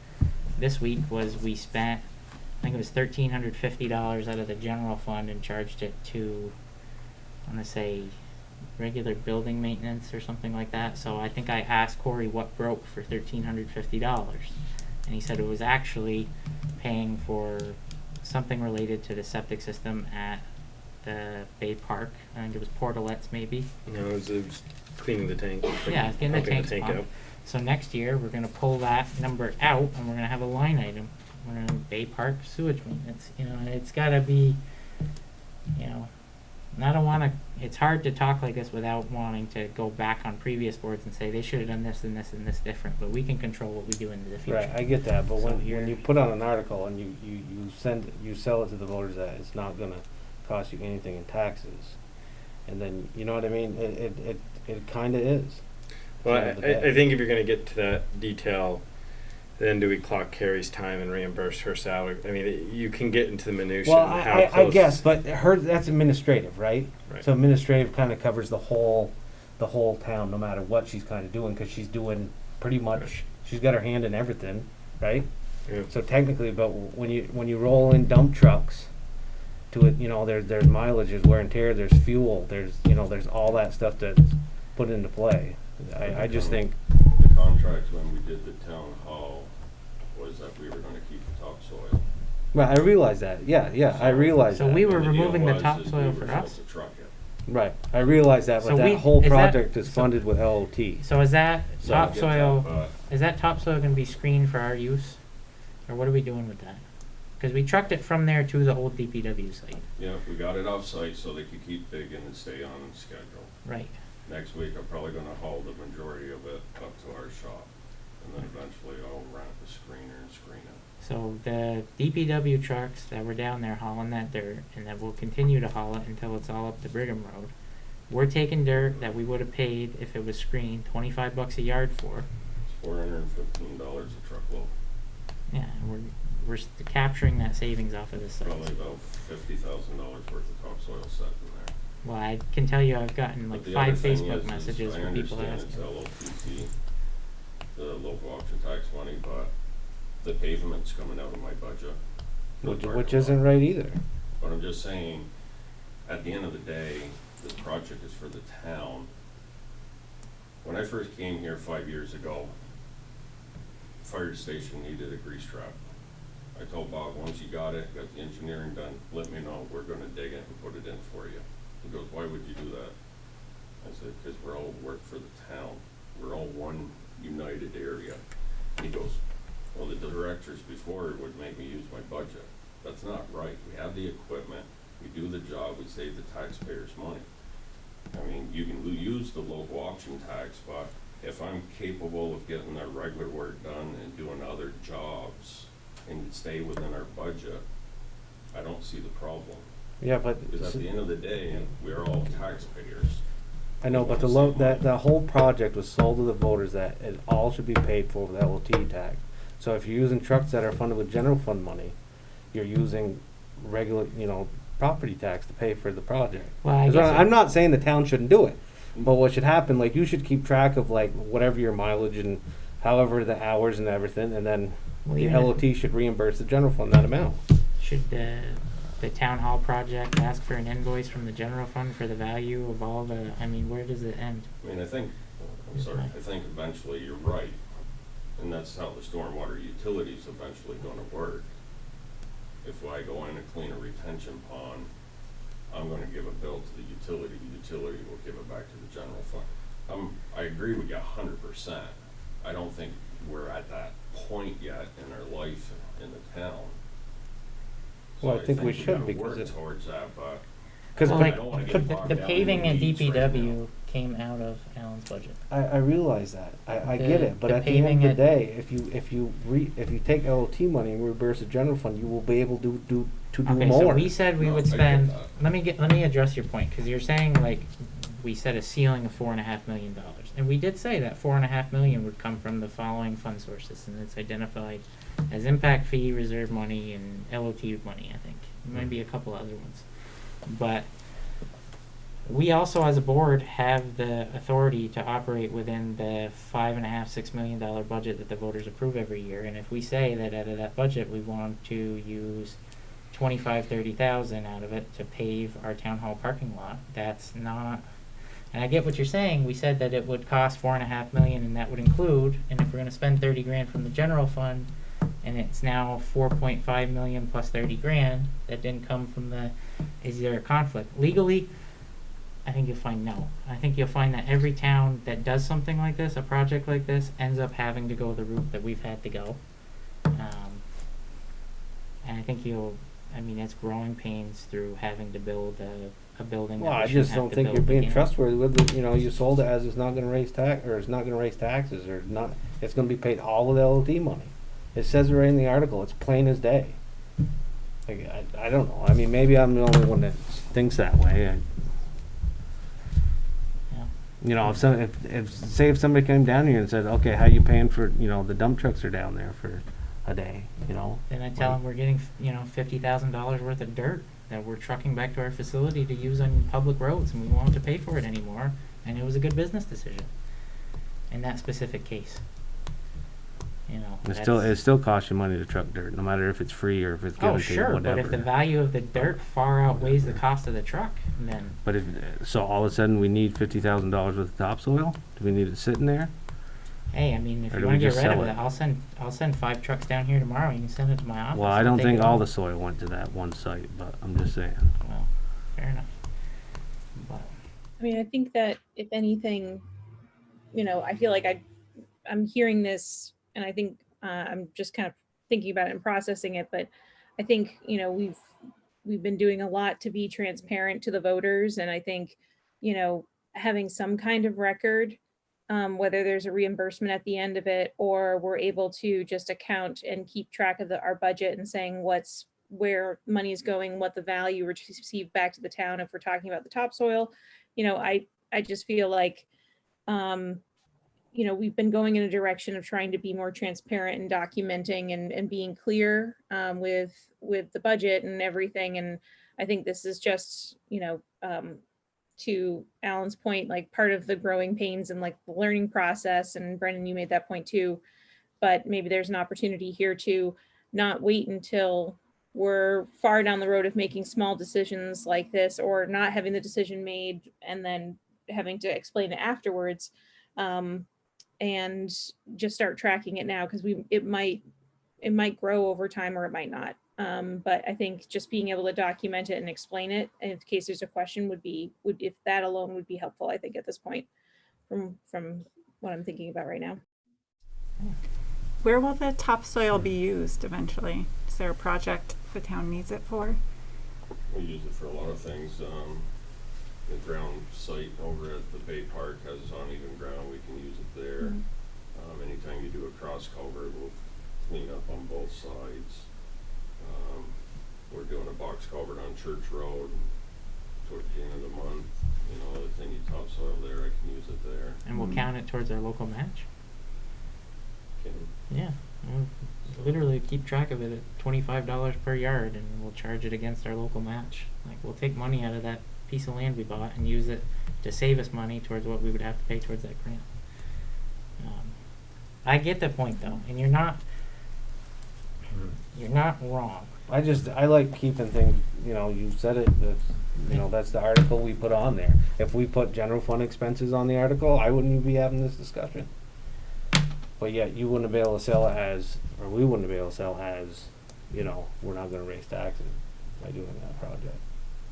Speaker 1: this week was, we spent, I think it was $1,350 out of the general fund and charged it to, I want to say, regular building maintenance or something like that. So I think I asked Corey what broke for $1,350, and he said it was actually paying for something related to the septic system at the Bay Park. I think it was portalets maybe.
Speaker 2: No, it was cleaning the tank.
Speaker 1: Yeah, getting the
Speaker 2: pumping
Speaker 1: tank
Speaker 2: out.
Speaker 1: pumped. So next year we're gonna pull that number out and we're gonna have a line item. We're gonna Bay Park sewage maintenance. You know, and it's gotta be, you know, and I don't wanna, it's hard to talk like this without wanting to go back on previous boards and say they should have done this and this and this different, but we can control what we do into the future.
Speaker 3: Right, I get that, but
Speaker 1: So
Speaker 3: when
Speaker 1: here-
Speaker 3: you put out an article and you sell it to the voters that it's not gonna cost you anything in taxes, and then, you know what I mean, it kinda is.
Speaker 2: Well,
Speaker 3: At the end of the day.
Speaker 2: I think if you're going to get to that detail, then do we clock Carrie's time and reimburse her salary? I mean, you can get into the minutia.
Speaker 3: Well,
Speaker 2: and how
Speaker 3: I
Speaker 2: close-
Speaker 3: guess, but that's administrative, right?
Speaker 2: Right.
Speaker 3: So administrative kind of covers the whole town, no matter what she's kind of doing, because she's doing pretty much,
Speaker 2: Right.
Speaker 3: she's got her hand in everything, right?
Speaker 2: Yeah.
Speaker 3: So technically, but when you roll in dump trucks to it, you know, there's mileage, there's wear and tear, there's fuel, there's all that stuff that's put into play. I just think,
Speaker 7: The contract when we did the town hall was that we were gonna keep the topsoil.
Speaker 3: well, I realize that. Yeah, I realize
Speaker 1: So
Speaker 3: that.
Speaker 1: we were
Speaker 7: And the deal
Speaker 1: removing the
Speaker 7: was is
Speaker 1: topsoil
Speaker 7: we
Speaker 1: for
Speaker 7: were supposed
Speaker 1: us?
Speaker 7: to truck it.
Speaker 3: Right, I realize that, but
Speaker 1: So
Speaker 3: that
Speaker 1: we-
Speaker 3: whole
Speaker 1: is that-
Speaker 3: project is
Speaker 1: so-
Speaker 3: funded with LOT.
Speaker 1: So is that
Speaker 3: So-
Speaker 7: I get that,
Speaker 1: topsoil,
Speaker 7: but
Speaker 1: is that topsoil gonna be screened for our use? Or what are we doing with that? Cause we trucked it from there to the old DPW site.
Speaker 7: Yeah, we got it off-site so they could keep digging and stay on schedule.
Speaker 1: Right.
Speaker 7: Next week, I'm probably gonna haul the majority of it up to our shop, and then eventually I'll rent the screener and screen it.
Speaker 1: So the DPW trucks that were down there hauling that dirt, and that will continue to haul it until it's all up to Brigham Road, we're taking dirt that we would have paid if it was screened $25 a yard for.
Speaker 7: It's $415 a truckload,
Speaker 1: Yeah, and we're capturing that savings off of the site.
Speaker 7: probably about $50,000 worth of topsoil set in there.
Speaker 1: Well, I can tell you I've gotten like
Speaker 7: But the
Speaker 1: 5
Speaker 7: other thing
Speaker 1: Facebook
Speaker 7: is
Speaker 1: messages
Speaker 7: I
Speaker 1: from people
Speaker 7: understand
Speaker 1: asking.
Speaker 7: it's LOPC, the local option tax money, but the pavement's coming out of my budget. for the
Speaker 3: Which
Speaker 7: parking
Speaker 3: isn't
Speaker 7: lot.
Speaker 3: right either.
Speaker 7: But I'm just saying, at the end of the day, this project is for the town. When I first came here 5 years ago, fire station needed a grease trap. I told Bob, once you got it, got the engineering done, let me know, we're gonna dig it and put it in for you. He goes, why would you do that? I said, because we're all work for the town. We're all one united area. He goes, well, the directors before would make me use my budget. That's not right. We have the equipment, we do the job, we save the taxpayers money. I mean, you can use the local option tax, but if I'm capable of getting our regular work done and doing other jobs and stay within our budget, I don't see the problem.
Speaker 3: Yeah, but
Speaker 7: Because at the end of the day, we're all taxpayers.
Speaker 3: I know, but the whole project was sold to the voters that it all should be paid for with LOT tax. So if you're using trucks that are funded with general fund money, you're using regular, property tax to pay for the project.
Speaker 1: Well, I
Speaker 3: That's
Speaker 1: guess
Speaker 3: what I'm not saying the town shouldn't do it, but what should happen, like, you should keep track of, like, whatever your mileage and however the hours and everything, and then
Speaker 1: Well,
Speaker 3: the
Speaker 1: even if-
Speaker 3: LOT should reimburse the general fund that amount.
Speaker 1: Should the town hall project ask for an invoice from the general fund for the value of all the, I mean, where does it end?
Speaker 7: I mean, I think eventually you're right, and that's how the stormwater utility's eventually gonna work. If I go in and clean a retention pond, I'm gonna give a bill to the utility will give it back to the general fund. I agree with you 100%. I don't think we're at that point yet in our life in the town. So
Speaker 3: Well, I think we
Speaker 7: gotta
Speaker 3: should, because
Speaker 7: work
Speaker 3: it,
Speaker 7: towards that, but
Speaker 3: because
Speaker 1: Well,
Speaker 7: I
Speaker 1: like,
Speaker 7: don't wanna get bogged
Speaker 1: the
Speaker 7: down
Speaker 1: paving
Speaker 7: in
Speaker 1: and
Speaker 7: the weeds right
Speaker 1: DPW came out of Alan's budget.
Speaker 3: I realize that. I
Speaker 1: The-
Speaker 3: get it, but
Speaker 1: the
Speaker 3: at the end of
Speaker 1: paving
Speaker 3: the
Speaker 1: at-
Speaker 3: day, if you take LOT money and reimburse the general fund, you will be able to do
Speaker 1: Okay,
Speaker 3: more.
Speaker 1: so we said we
Speaker 7: No,
Speaker 1: would
Speaker 7: I get
Speaker 1: spend,
Speaker 7: that.
Speaker 1: let me address your point, cause you're saying like, we set a ceiling of $4.5 million. And we did say that $4.5 million would come from the following fund sources, and it's identified as impact fee, reserve money, and LOT money, I think. There might be a couple other ones. But we also, as a board, have the authority to operate within the $5.5–6 million budget that the voters approve every year. And if we say that out of that budget we want to use 25–30,000 out of it to pave our town hall parking lot, that's not. And I get what you're saying. We said that it would cost $4.5 million, and that would include. And if we're going to spend 30 grand from the general fund, and it's now 4.5 million plus 30 grand that didn't come from the. Is there a conflict legally? I think you'll find no. I think you'll find that every town that does something like this, a project like this, ends up having to go the route that we've had to go. And I think it's growing pains through having to build a building.
Speaker 3: Well,
Speaker 1: that we
Speaker 3: I
Speaker 1: shouldn't
Speaker 3: just
Speaker 1: have
Speaker 3: don't
Speaker 1: to
Speaker 3: think
Speaker 1: build
Speaker 3: you're being
Speaker 1: again.
Speaker 3: trustworthy with it. You sold it as it's not going to raise tax, or it's not going to raise taxes, or not. It's going to be paid all with LOT money. It says it right in the article. It's plain as day. Like, I don't know. I mean, maybe I'm the only one that thinks that way.
Speaker 1: Yeah.
Speaker 3: If somebody came down here and said, okay, how you paying for, the dump trucks are down there for a day,
Speaker 1: Then I tell them we're getting, $50,000 worth of dirt that we're trucking back to our facility to use on public roads, and we won't have to pay for it anymore. And it was a good business decision in that specific case.
Speaker 3: It still costs you money to truck dirt, no matter if it's free or if it's given
Speaker 1: Oh,
Speaker 3: to you,
Speaker 1: sure,
Speaker 3: whatever.
Speaker 1: but if the value of the dirt far outweighs the cost of the truck, then
Speaker 3: But so all of a sudden we need $50,000 worth of topsoil? Do we need it sitting there?
Speaker 1: hey, I mean, if
Speaker 3: Or
Speaker 1: you
Speaker 3: do
Speaker 1: want
Speaker 3: we
Speaker 1: to get
Speaker 3: just
Speaker 1: rid of
Speaker 3: sell
Speaker 1: it,
Speaker 3: it?
Speaker 1: I'll send 5 trucks down here tomorrow. You can send it to my office.
Speaker 3: Well, I
Speaker 1: I'll
Speaker 3: don't
Speaker 1: take
Speaker 3: think
Speaker 1: it
Speaker 3: all
Speaker 1: home.
Speaker 3: the soil went to that one site, but I'm just saying.
Speaker 1: Well, fair enough. But
Speaker 5: I mean, I think that if anything, I feel like I'm hearing this, and I think I'm just kind of thinking about it and processing it. But I think we've been doing a lot to be transparent to the voters, and I think having some kind of record, whether there's a reimbursement at the end of it, or we're able to just account and keep track of our budget and saying where money is going, what the value received back to the town. If we're talking about the topsoil, I just feel like, we've been going in a direction of trying to be more transparent and documenting and being clear with the budget and everything. And I think this is just, to Alan's point, like part of the growing pains and like the learning process. And Brendan, you made that point too. But maybe there's an opportunity here to not wait until we're far down the road of making small decisions like this, or not having the decision made and then having to explain it afterwards, and just start tracking it now, because it might grow over time or it might not. But I think just being able to document it and explain it, and in case there's a question, would if that alone would be helpful, I think, at this point, from what I'm thinking about right now.
Speaker 6: Where will the topsoil be used eventually? Is there a project the town needs it for?
Speaker 7: We use it for a lot of things. The ground site over at the Bay Park has uneven ground. We can use it there. Anytime you do a cross culvert, we'll clean up on both sides. we're doing a box culvert on Church Road towards the end of the month. You know, if they need topsoil there, I can use it there.
Speaker 1: And we'll count it towards our local match.
Speaker 7: Can,
Speaker 1: Yeah, we'll literally keep track of it at $25 per yard, and we'll charge it against our local match. Like, we'll take money out of that piece of land we bought and use it to save us money towards what we would have to pay towards that grant. I get the point though, and you're not wrong.
Speaker 3: I like keeping things, you know, you said it, that's, you know, that's the article we put on there. If we put general fund expenses on the article, I wouldn't be having this discussion. But yet you wouldn't be able to sell it as, or we wouldn't be able to sell as, you know, we're not gonna raise taxes by doing that project.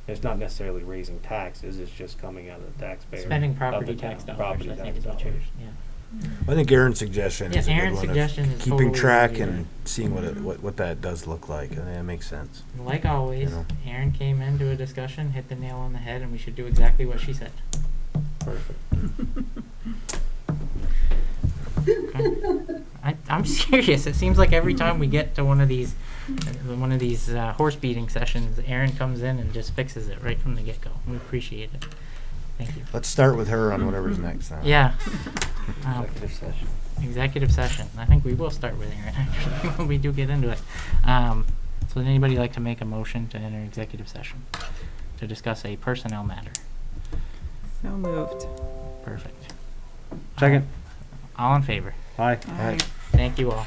Speaker 3: It's not necessarily raising taxes, it's just coming out of the taxpayer.
Speaker 1: Spending
Speaker 3: of
Speaker 1: property
Speaker 3: the
Speaker 1: tax
Speaker 3: town,
Speaker 1: dollars,
Speaker 3: property
Speaker 1: I think
Speaker 3: tax
Speaker 1: is what you're,
Speaker 3: dollars.
Speaker 1: yeah.
Speaker 8: I think Aaron's suggestion
Speaker 1: Yeah,
Speaker 8: is a good
Speaker 1: Aaron's
Speaker 8: one
Speaker 1: suggestion
Speaker 8: of
Speaker 1: is
Speaker 8: keeping
Speaker 1: totally
Speaker 8: track
Speaker 1: right.
Speaker 8: and seeing what that does look like. I think that makes sense.
Speaker 1: Like always,
Speaker 8: You know.
Speaker 1: Aaron came into a discussion, hit the nail on the head, and we should do exactly what she said.
Speaker 3: Perfect.
Speaker 1: I'm serious. It seems like every time we get to one of these horse beating sessions, Aaron comes in and just fixes it right from the get-go. We appreciate it. Thank you.
Speaker 8: Let's start with her on whatever's next. Now.
Speaker 1: Yeah.
Speaker 3: Executive session.
Speaker 1: Executive session. I think we will start with Aaron actually when we do get into it. So would anybody like to make a motion to enter executive session to discuss a personnel matter?
Speaker 6: So moved.
Speaker 1: Perfect.
Speaker 3: Second.
Speaker 1: All in favor?
Speaker 3: Aye.
Speaker 6: Aye.
Speaker 1: Thank you all.